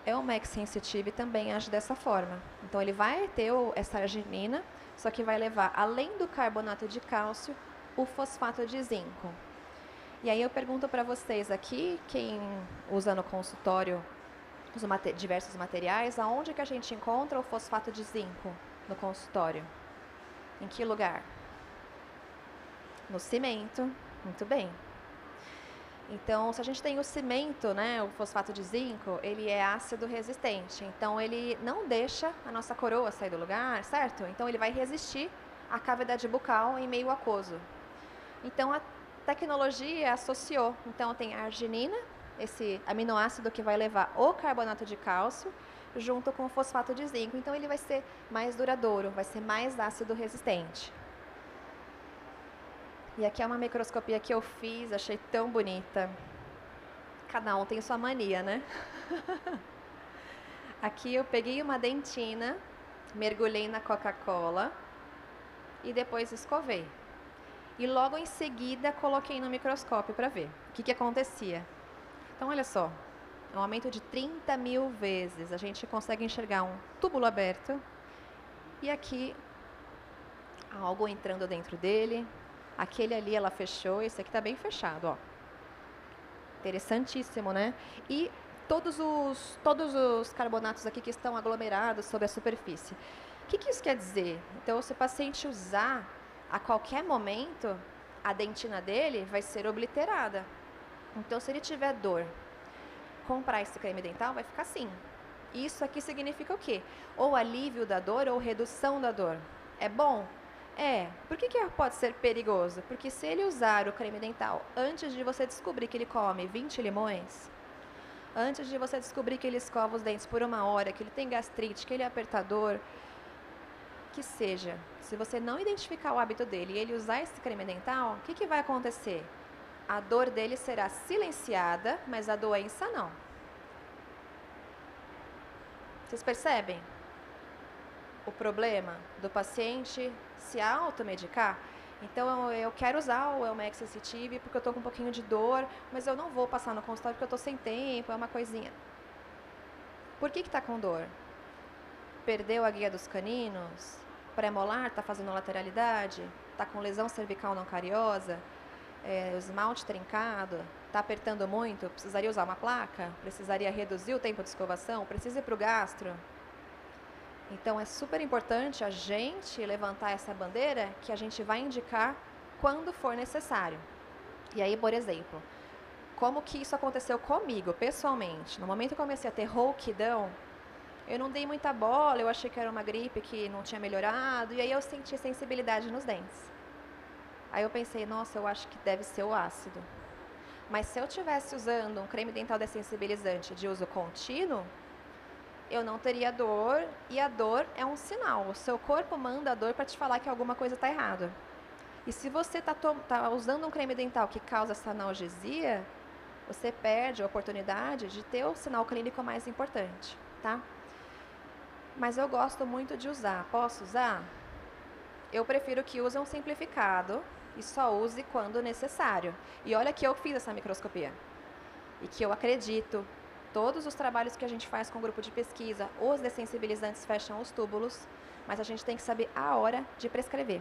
O Max Sensitive também age dessa forma. Então, ele vai ter essa arginina, só que vai levar, além do carbonato de cálcio, o fosfato de zinco. E aí eu pergunto para vocês aqui, quem usa no consultório os diversos materiais, aonde que a gente encontra o fosfato de zinco no consultório? Em que lugar? No cimento. Muito bem. Então, se a gente tem o cimento, né, o fosfato de zinco, ele é ácido resistente. Então, ele não deixa a nossa coroa sair do lugar, certo? Então, ele vai resistir à cavidade bucal em meio aquoso. Então, a tecnologia associou. Então, tem a arginina, esse aminoácido que vai levar o carbonato de cálcio, junto com o fosfato de zinco. Então, ele vai ser mais duradouro, vai ser mais ácido resistente. E aqui é uma microscopia que eu fiz, achei tão bonita. Cada um tem sua mania, né? Aqui eu peguei uma dentina, mergulhei na Coca-Cola e depois escovei. E logo em seguida coloquei no microscópio para ver o que acontecia. Então, olha só, é um aumento de 30.000 vezes. A gente consegue enxergar um túbulo aberto e aqui algo entrando dentro dele. Aquele ali ela fechou, esse aqui está bem fechado, ó. Interessantíssimo, né? E todos os carbonatos aqui que estão aglomerados sobre a superfície. O que isso quer dizer? Então, se o paciente usar a qualquer momento, a dentina dele vai ser obliterada. Então, se ele tiver dor, comprar esse creme dental vai ficar assim. Isso aqui significa o quê? Ou alívio da dor ou redução da dor. É bom? É. Por que pode ser perigoso? Porque se ele usar o creme dental antes de você descobrir que ele come 20 limões, antes de você descobrir que ele escova os dentes por 1 hora, que ele tem gastrite, que ele é apertador, que seja, se você não identificar o hábito dele e ele usar esse creme dental, o que vai acontecer? A dor dele será silenciada, mas a doença não. Vocês percebem o problema do paciente se automedicar? Então, eu quero usar o Elmex Sensitive porque eu estou com um pouquinho de dor, mas eu não vou passar no consultório porque eu estou sem tempo, é uma coisinha. Por que está com dor? Perdeu a guia dos caninos? Pré-molar está fazendo lateralidade? Está com lesão cervical não cariosa? O esmalte trincado? Está apertando muito? Precisaria usar uma placa? Precisaria reduzir o tempo de escovação? Precisa ir para o gastro? Então, é super importante a gente levantar essa bandeira que a gente vai indicar quando for necessário. E aí, por exemplo, como que isso aconteceu comigo, pessoalmente? No momento que eu comecei a ter rouquidão, eu não dei muita bola, eu achei que era uma gripe que não tinha melhorado, e aí eu senti sensibilidade nos dentes. Aí eu pensei, nossa, eu acho que deve ser o ácido. Mas se eu estivesse usando um creme dental dessensibilizante de uso contínuo, eu não teria dor, e a dor é um sinal. O seu corpo manda a dor para te falar que alguma coisa está errada. E se você está usando um creme dental que causa essa analgesia, você perde a oportunidade de ter o sinal clínico mais importante, tá? Mas eu gosto muito de usar. Posso usar? Eu prefiro que use um simplificado e só use quando necessário. E olha que eu fiz essa microscopia. E que eu acredito, todos os trabalhos que a gente faz com o grupo de pesquisa, os dessensibilizantes fecham os túbulos, mas a gente tem que saber a hora de prescrever.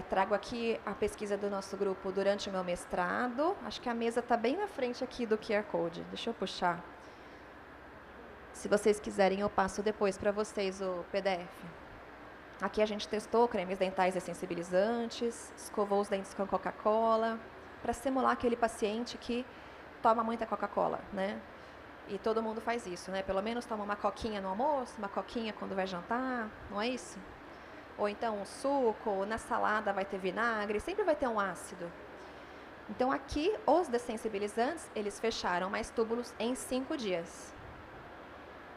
Trago aqui a pesquisa do nosso grupo durante o meu mestrado. Acho que a mesa está bem na frente aqui do QR Code. Deixa eu puxar. Se vocês quiserem, eu passo depois para vocês o PDF. Aqui a gente testou cremes dentais dessensibilizantes, escovou os dentes com Coca-Cola, para simular aquele paciente que toma muita Coca-Cola, né? E todo mundo faz isso, né? Pelo menos toma uma coquinha no almoço, uma coquinha quando vai jantar, não é isso? Ou então um suco, ou na salada vai ter vinagre, sempre vai ter um ácido. Então aqui, os dessensibilizantes, eles fecharam mais túbulos em 5 dias.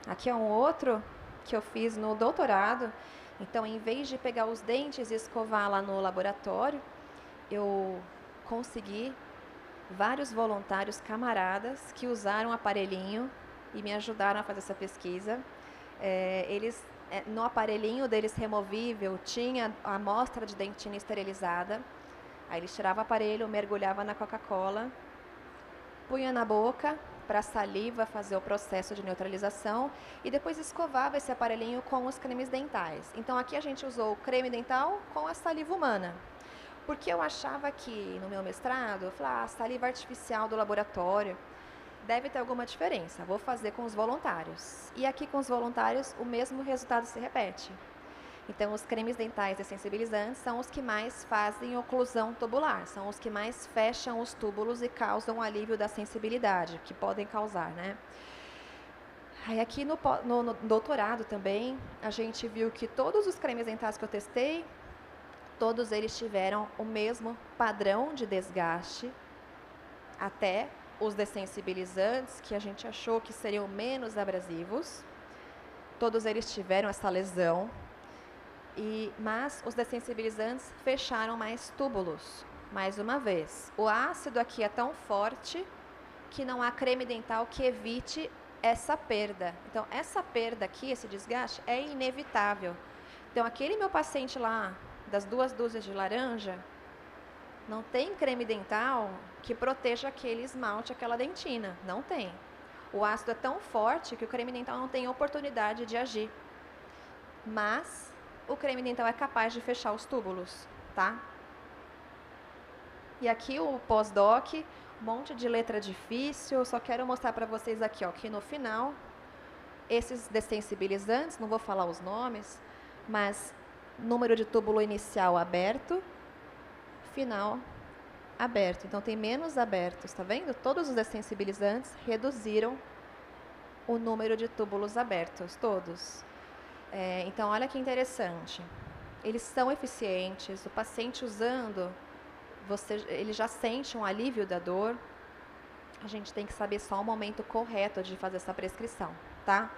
Aqui é um outro que eu fiz no doutorado. Então, em vez de pegar os dentes e escovar lá no laboratório, eu consegui vários voluntários camaradas que usaram o aparelhinho e me ajudaram a fazer essa pesquisa. No aparelhinho deles removível tinha a amostra de dentina esterilizada. Aí eles tiravam o aparelho, mergulhavam na Coca-Cola, punha na boca para a saliva fazer o processo de neutralização e depois escovava esse aparelhinho com os cremes dentais. Então aqui a gente usou o creme dental com a saliva humana. Porque eu achava que no meu mestrado, eu falei, a saliva artificial do laboratório deve ter alguma diferença, vou fazer com os voluntários. E aqui com os voluntários o mesmo resultado se repete. Então, os cremes dentais dessensibilizantes são os que mais fazem oclusão tubular, são os que mais fecham os túbulos e causam um alívio da sensibilidade, que podem causar, né? Aí aqui no doutorado também, a gente viu que todos os cremes dentais que eu testei, todos eles tiveram o mesmo padrão de desgaste, até os dessensibilizantes, que a gente achou que seriam menos abrasivos, todos eles tiveram essa lesão. Mas os dessensibilizantes fecharam mais túbulos, mais uma vez. O ácido aqui é tão forte que não há creme dental que evite essa perda. Então, essa perda aqui, esse desgaste, é inevitável. Então, aquele meu paciente lá, das 2 dúzias de laranja, não tem creme dental que proteja aquele esmalte, aquela dentina. Não tem. O ácido é tão forte que o creme dental não tem oportunidade de agir. Mas o creme dental é capaz de fechar os túbulos, tá? E aqui o pós-doc, um monte de letra difícil, só quero mostrar para vocês aqui, ó, que no final, esses dessensibilizantes, não vou falar os nomes, mas número de túbulo inicial aberto, final aberto. Então, tem menos abertos, tá vendo? Todos os dessensibilizantes reduziram o número de túbulos abertos, todos. Então, olha que interessante. Eles são eficientes, o paciente usando, ele já sente um alívio da dor. A gente tem que saber só o momento correto de fazer essa prescrição, tá?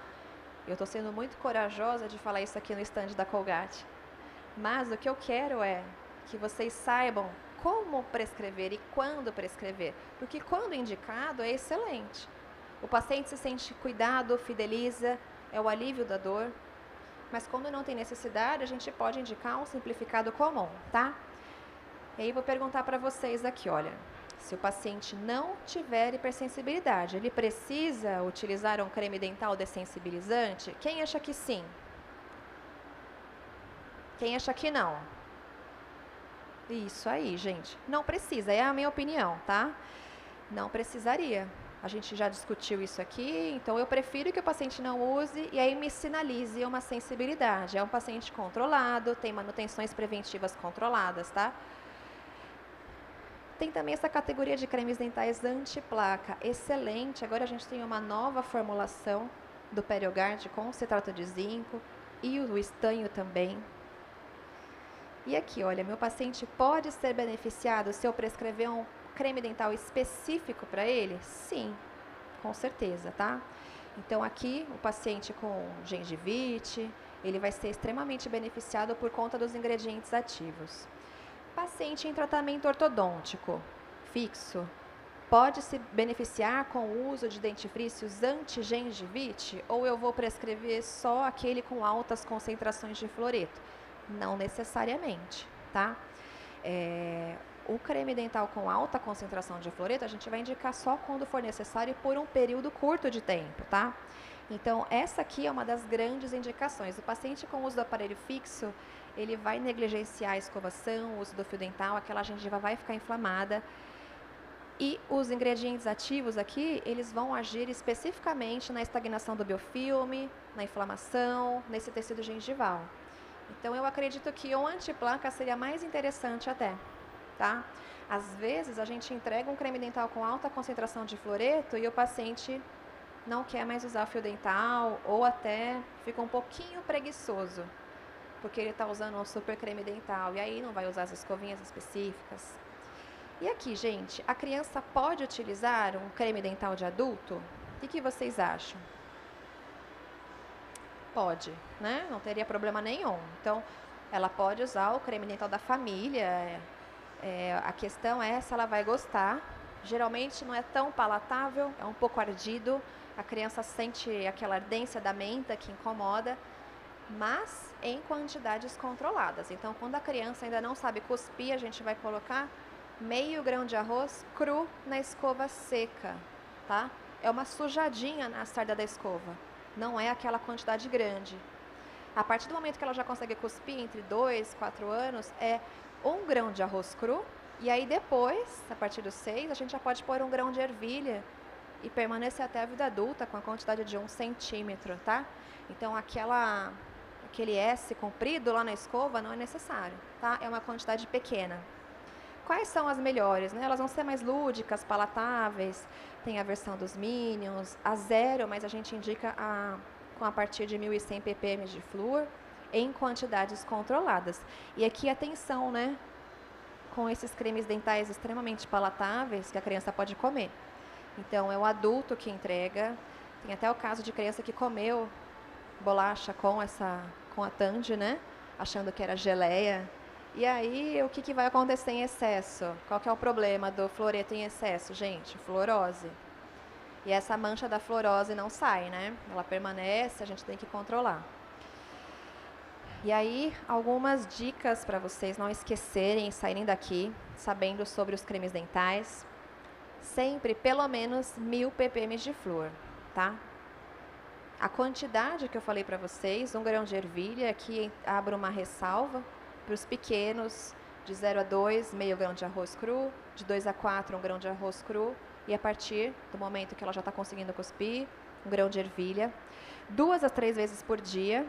Eu estou sendo muito corajosa de falar isso aqui no stand da Colgate. Mas o que eu quero é que vocês saibam como prescrever e quando prescrever. Porque quando indicado é excelente. O paciente se sente cuidado, fideliza, é o alívio da dor. Mas quando não tem necessidade, a gente pode indicar um simplificado comum, tá? E aí vou perguntar para vocês aqui, olha, se o paciente não tiver hipersensibilidade, ele precisa utilizar um creme dental dessensibilizante? Quem acha que sim? Quem acha que não? Isso aí, gente. Não precisa, é a minha opinião, tá? Não precisaria. A gente já discutiu isso aqui, então eu prefiro que o paciente não use e aí me sinalize uma sensibilidade. É um paciente controlado, tem manutenções preventivas controladas, tá? Tem também essa categoria de cremes dentais anti-placa, excelente. Agora a gente tem uma nova formulação do Periogard com citrato de zinco e o estanho também. E aqui, olha, meu paciente pode ser beneficiado se eu prescrever um creme dental específico para ele? Sim, com certeza, tá? Então, aqui, o paciente com gengivite, ele vai ser extremamente beneficiado por conta dos ingredientes ativos. Paciente em tratamento ortodôntico fixo, pode se beneficiar com o uso de dentifrícios anti-gengivite? Ou eu vou prescrever só aquele com altas concentrações de fluoreto? Não necessariamente, tá? O creme dental com alta concentração de fluoreto, a gente vai indicar só quando for necessário e por um período curto de tempo, tá? Então, essa aqui é uma das grandes indicações. O paciente com uso do aparelho fixo, ele vai negligenciar a escovação, o uso do fio dental, aquela gengiva vai ficar inflamada. E os ingredientes ativos aqui, eles vão agir especificamente na estagnação do biofilme, na inflamação, nesse tecido gengival. Então, eu acredito que o antiplaca seria mais interessante até, tá? Às vezes, a gente entrega um creme dental com alta concentração de fluoreto e o paciente não quer mais usar o fio dental ou até fica um pouquinho preguiçoso, porque ele está usando um super creme dental e aí não vai usar as escovinhas específicas. E aqui, gente, a criança pode utilizar um creme dental de adulto? O que vocês acham? Pode, né? Não teria problema nenhum. Então, ela pode usar o creme dental da família. A questão é se ela vai gostar. Geralmente não é tão palatável, é um pouco ardido. A criança sente aquela ardência da menta que incomoda, mas em quantidades controladas. Então, quando a criança ainda não sabe cuspir, a gente vai colocar meio grão de arroz cru na escova seca, tá? É uma sujadinha na sarda da escova, não é aquela quantidade grande. A partir do momento que ela já consegue cuspir, entre 2 e 4 anos, é 1 grão de arroz cru, e aí depois, a partir dos 6, a gente já pode pôr 1 grão de ervilha e permanecer até a vida adulta com a quantidade de 1 centímetro, tá? Então, aquele S comprido lá na escova não é necessário, tá? É uma quantidade pequena. Quais são as melhores, né? Elas vão ser mais lúdicas, palatáveis, tem a versão dos Minions, a 0, mas a gente indica com a partir de 1.100 ppm de flúor, em quantidades controladas. E aqui, atenção, né? Com esses cremes dentais extremamente palatáveis, que a criança pode comer. Então, é o adulto que entrega. Tem até o caso de criança que comeu bolacha com a Tandy, né? Achando que era geleia. E aí, o que vai acontecer em excesso? Qual que é o problema do fluoreto em excesso, gente? Fluorose. E essa mancha da fluorose não sai, né? Ela permanece, a gente tem que controlar. E aí, algumas dicas para vocês não esquecerem e saírem daqui sabendo sobre os cremes dentais. Sempre pelo menos 1.000 ppm de flúor, tá? A quantidade que eu falei para vocês, 1 grão de ervilha, aqui abro uma ressalva. Para os pequenos, de 0 a 2, meio grão de arroz cru, de 2 a 4, 1 grão de arroz cru, e a partir do momento que ela já está conseguindo cuspir, 1 grão de ervilha. 2 a 3 vezes por dia.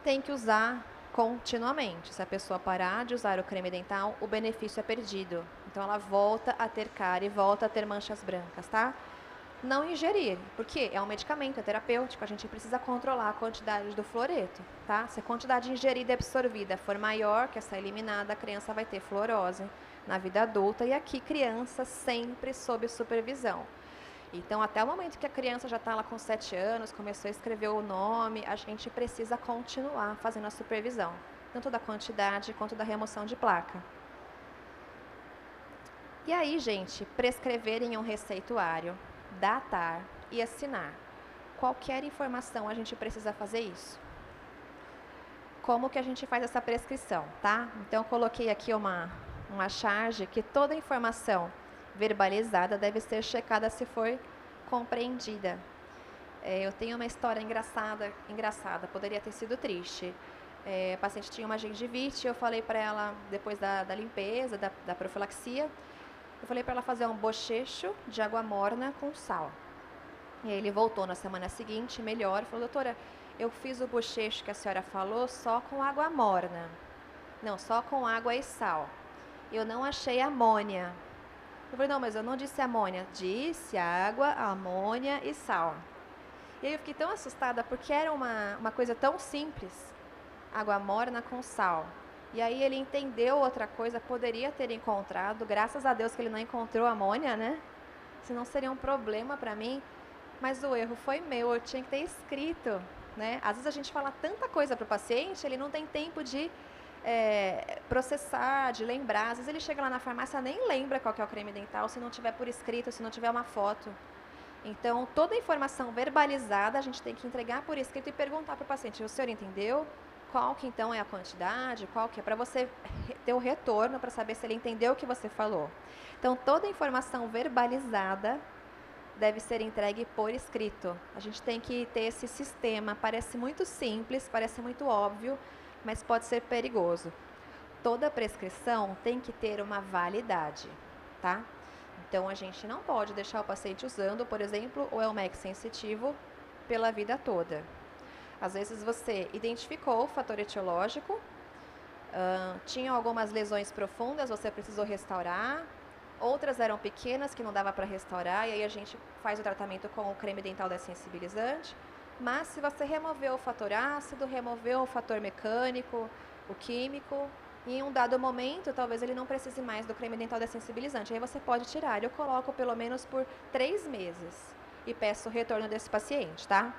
Tem que usar continuamente. Se a pessoa parar de usar o creme dental, o benefício é perdido. Então, ela volta a ter cárie, volta a ter manchas brancas, tá? Não ingerir, porque é um medicamento, é terapêutico, a gente precisa controlar a quantidade do fluoreto, tá? Se a quantidade ingerida e absorvida for maior que essa eliminada, a criança vai ter fluorose na vida adulta, e aqui criança sempre sob supervisão. Então, até o momento que a criança já está lá com 7 anos, começou a escrever o nome, a gente precisa continuar fazendo a supervisão, tanto da quantidade quanto da remoção de placa. E aí, gente, prescrever em um receituário, datar e assinar. Qualquer informação a gente precisa fazer isso. Como que a gente faz essa prescrição, tá? Então, eu coloquei aqui uma charge que toda informação verbalizada deve ser checada se for compreendida. Eu tenho uma história engraçada, poderia ter sido triste. A paciente tinha uma gengivite, eu falei para ela, depois da limpeza, da profilaxia, eu falei para ela fazer um bochecho de água morna com sal. E aí ele voltou na semana seguinte, melhor, e falou, doutora, eu fiz o bochecho que a senhora falou só com água morna. Não, só com água e sal. Eu não achei amônia. Eu falei, não, mas eu não disse amônia. Disse água, amônia e sal. E aí eu fiquei tão assustada, porque era uma coisa tão simples. Água morna com sal. E aí ele entendeu outra coisa, poderia ter encontrado, graças a Deus que ele não encontrou amônia, né? Senão seria um problema para mim. Mas o erro foi meu, eu tinha que ter escrito, né? Às vezes a gente fala tanta coisa para o paciente, ele não tem tempo de processar, de lembrar. Às vezes ele chega lá na farmácia, nem lembra qual que é o creme dental, se não tiver por escrito, se não tiver uma foto. Então, toda a informação verbalizada a gente tem que entregar por escrito e perguntar para o paciente, o senhor entendeu? Qual que então é a quantidade, qual que é, para você ter o retorno, para saber se ele entendeu o que você falou. Então, toda a informação verbalizada deve ser entregue por escrito. A gente tem que ter esse sistema, parece muito simples, parece muito óbvio, mas pode ser perigoso. Toda prescrição tem que ter uma validade. tá? Então, a gente não pode deixar o paciente usando, por exemplo, o Elmex sensitivo pela vida toda. Às vezes, você identificou o fator etiológico, tinha algumas lesões profundas, você precisou restaurar, outras eram pequenas que não dava para restaurar, e aí a gente faz o tratamento com o creme dental dessensibilizante. Mas se você removeu o fator ácido, removeu o fator mecânico, o químico, e em um dado momento, talvez ele não precise mais do creme dental dessensibilizante, aí você pode tirar. Eu coloco pelo menos por 3 meses e peço o retorno desse paciente, tá?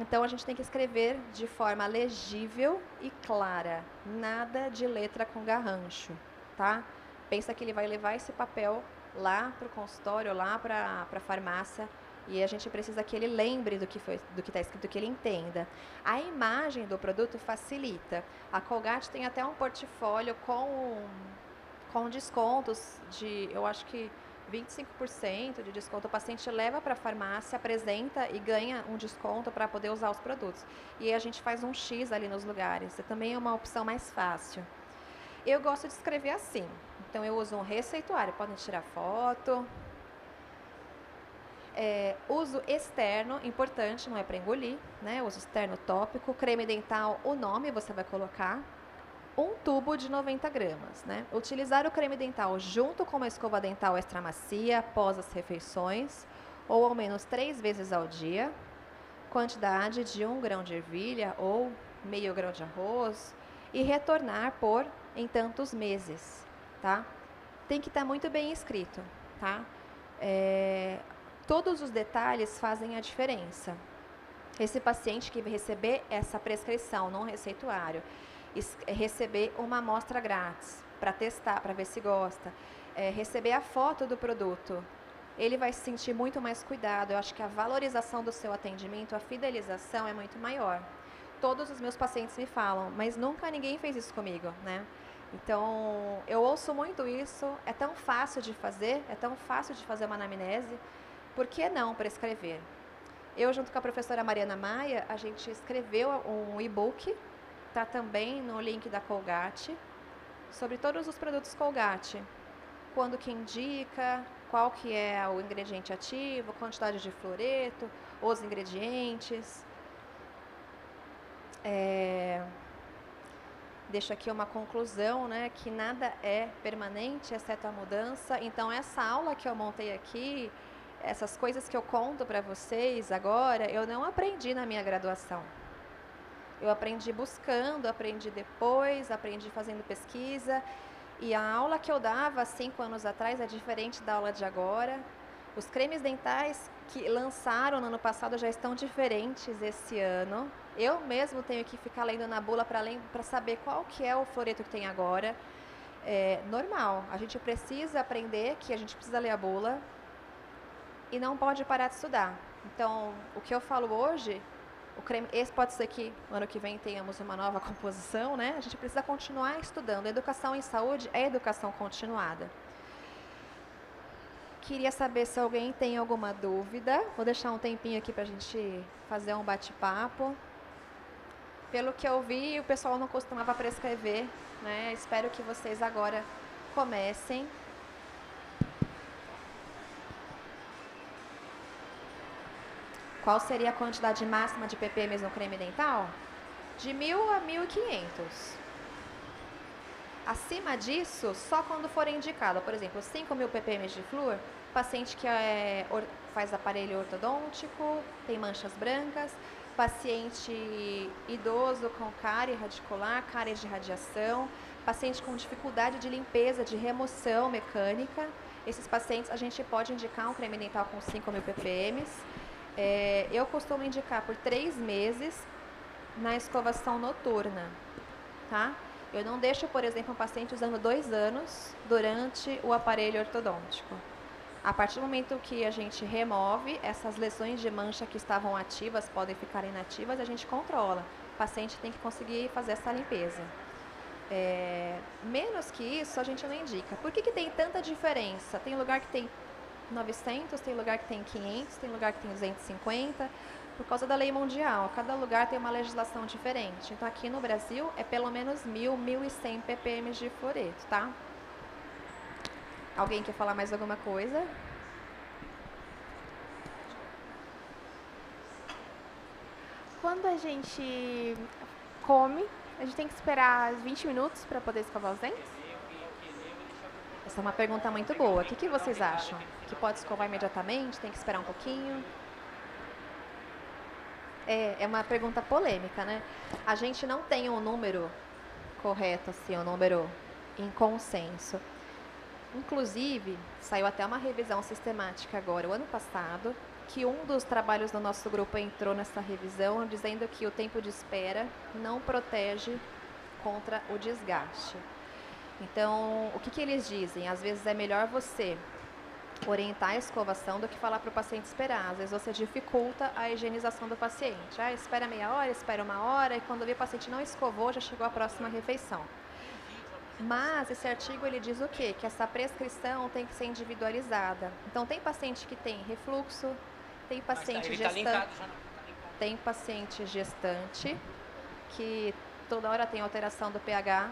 Então, a gente tem que escrever de forma legível e clara, nada de letra com garrancho, tá? Pensa que ele vai levar esse papel lá para o consultório, lá para a farmácia, e a gente precisa que ele lembre do que está escrito, que ele entenda. A imagem do produto facilita. A Colgate tem até um portfólio com descontos de, eu acho que 25% de desconto. O paciente leva para a farmácia, apresenta e ganha um desconto para poder usar os produtos. E aí a gente faz um X ali nos lugares. Também é uma opção mais fácil. Eu gosto de escrever assim. Então, eu uso um receituário. Podem tirar foto. Uso externo, importante, não é para engolir, né? Uso externo tópico. Creme dental, o nome você vai colocar. Um tubo de 90 gramas, né? Utilizar o creme dental junto com uma escova dental extra macia após as refeições, ou ao menos 3 vezes ao dia. Quantidade de 1 grão de ervilha ou meio grão de arroz. E retornar por em tantos meses, tá? Tem que estar muito bem escrito, tá? Todos os detalhes fazem a diferença. Esse paciente que vai receber essa prescrição num receituário, receber uma amostra grátis para testar, para ver se gosta, receber a foto do produto, ele vai se sentir muito mais cuidado. Eu acho que a valorização do seu atendimento, a fidelização é muito maior. Todos os meus pacientes me falam, mas nunca ninguém fez isso comigo, né? Então, eu ouço muito isso, é tão fácil de fazer, uma anamnese, por que não prescrever? Eu, junto com a professora Mariana Maia, a gente escreveu um e-book, está também no link da Colgate, sobre todos os produtos Colgate. Quando que indica, qual que é o ingrediente ativo, quantidade de fluoreto, os ingredientes. Deixo aqui uma conclusão, né, que nada é permanente, exceto a mudança. Então, essa aula que eu montei aqui, essas coisas que eu conto para vocês agora, eu não aprendi na minha graduação. Eu aprendi buscando, aprendi depois, aprendi fazendo pesquisa. E a aula que eu dava 5 anos atrás é diferente da aula de agora. Os cremes dentais que lançaram no ano passado já estão diferentes esse ano. Eu mesmo tenho que ficar lendo na bula para saber qual que é o fluoreto que tem agora. É normal, a gente precisa aprender que a gente precisa ler a bula e não pode parar de estudar. Então, o que eu falo hoje, o creme, esse pode ser que ano que vem tenhamos uma nova composição, né? A gente precisa continuar estudando. A educação em saúde é educação continuada. Queria saber se alguém tem alguma dúvida. Vou deixar um tempinho aqui para a gente fazer um bate-papo. Pelo que eu vi, o pessoal não costumava prescrever, né? Espero que vocês agora comecem. Qual seria a quantidade máxima de ppm no creme dental? De 1.000 a 1.500. Acima disso, só quando for indicado. Por exemplo, 5.000 ppm de flúor, paciente que faz aparelho ortodôntico, tem manchas brancas, paciente idoso com cárie radicular, cárie de radiação, paciente com dificuldade de limpeza, de remoção mecânica. Esses pacientes a gente pode indicar um creme dental com 5.000 ppm. Eu costumo indicar por 3 meses na escovação noturna, tá? Eu não deixo, por exemplo, um paciente usando 2 anos durante o aparelho ortodôntico. A partir do momento que a gente remove, essas lesões de mancha que estavam ativas podem ficar inativas, a gente controla. O paciente tem que conseguir fazer essa limpeza. Menos que isso, a gente não indica. Por que tem tanta diferença? Tem lugar que tem 900, tem lugar que tem 500, tem lugar que tem 250, por causa da lei mundial. Cada lugar tem uma legislação diferente. Então, aqui no Brasil, é pelo menos 1.000, 1.100 ppm de fluoreto, tá? Alguém quer falar mais alguma coisa? Quando a gente come, a gente tem que esperar 20 minutos para poder escovar os dentes? Essa é uma pergunta muito boa. O que vocês acham? Que pode escovar imediatamente? Tem que esperar um pouquinho? É uma pergunta polêmica, né? A gente não tem um número correto, assim, um número em consenso. Inclusive, saiu até uma revisão sistemática agora, o ano passado, que um dos trabalhos do nosso grupo entrou nessa revisão dizendo que o tempo de espera não protege contra o desgaste. Então, o que eles dizem? Às vezes é melhor você orientar a escovação do que falar para o paciente esperar. Às vezes você dificulta a higienização do paciente. Espera meia hora, espera uma hora, e quando vê o paciente não escovou, já chegou a próxima refeição. Mas esse artigo ele diz o quê? Que essa prescrição tem que ser individualizada. Então tem paciente que tem refluxo, tem paciente gestante, tem paciente gestante que toda hora tem alteração do pH.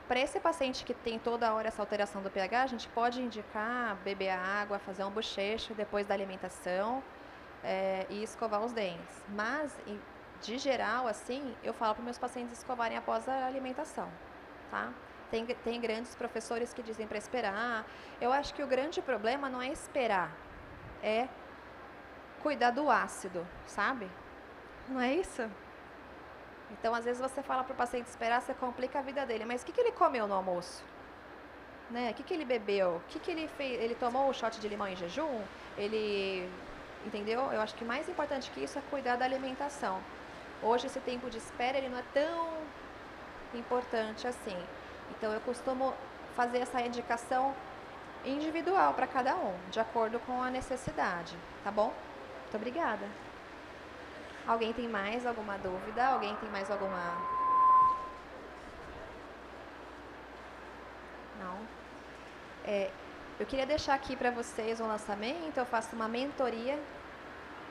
Para esse paciente que tem toda hora essa alteração do pH, a gente pode indicar beber água, fazer um bochecho depois da alimentação e escovar os dentes. Mas, de geral, assim, eu falo para meus pacientes escovarem após a alimentação, tá? Tem grandes professores que dizem para esperar. Eu acho que o grande problema não é esperar, é cuidar do ácido, sabe? Não é isso? Então, às vezes, você fala para o paciente esperar, você complica a vida dele. Mas o que ele comeu no almoço? Né? O que ele bebeu? O que ele fez? Ele tomou o shot de limão em jejum? Entendeu? Eu acho que mais importante que isso é cuidar da alimentação. Hoje, esse tempo de espera, ele não é tão importante assim. Então, eu costumo fazer essa indicação individual para cada um, de acordo com a necessidade. Tá bom? Muito obrigada. Alguém tem mais alguma dúvida? Alguém tem mais alguma... Não? Eu queria deixar aqui para vocês um lançamento. Eu faço uma mentoria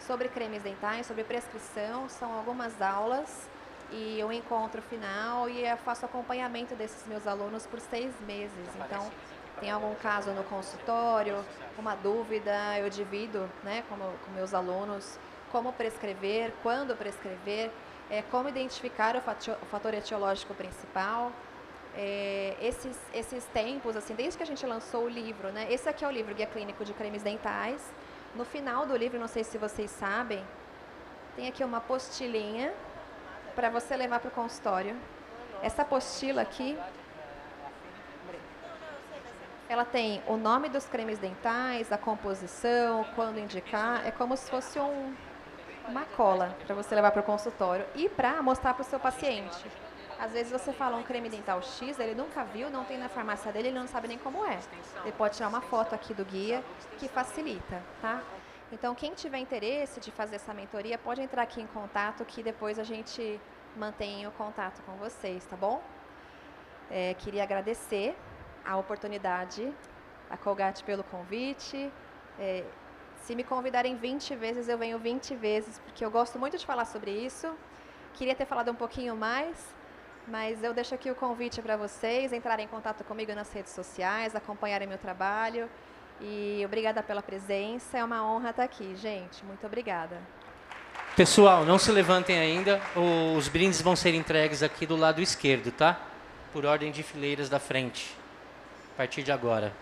sobre cremes dentais, sobre prescrição. São algumas aulas e um encontro final. E eu faço acompanhamento desses meus alunos por 6 meses. Então, tem algum caso no consultório, uma dúvida, eu divido, né, com meus alunos como prescrever, quando prescrever, como identificar o fator etiológico principal. Esses tempos, assim, desde que a gente lançou o livro, né? Esse aqui é o livro Guia Clínico de Cremes Dentais. No final do livro, não sei se vocês sabem, tem aqui uma apostilinha para você levar para o consultório. Essa apostila aqui, ela tem o nome dos cremes dentais, a composição, quando indicar. É como se fosse uma cola para você levar para o consultório e para mostrar para o seu paciente. Às vezes você fala um creme dental X, ele nunca viu, não tem na farmácia dele, ele não sabe nem como é. Ele pode tirar uma foto aqui do guia, que facilita, tá? Então, quem tiver interesse de fazer essa mentoria, pode entrar aqui em contato, que depois a gente mantém o contato com vocês, tá bom? Queria agradecer a oportunidade, a Colgate pelo convite. Se me convidarem 20 vezes, eu venho 20 vezes, porque eu gosto muito de falar sobre isso. Queria ter falado um pouquinho mais, mas eu deixo aqui o convite para vocês entrarem em contato comigo nas redes sociais, acompanharem meu trabalho. E obrigada pela presença, é uma honra estar aqui, gente. Muito obrigada. Pessoal, não se levantem ainda, os brindes vão ser entregues aqui do lado esquerdo, tá? Por ordem de fileiras da frente, a partir de agora.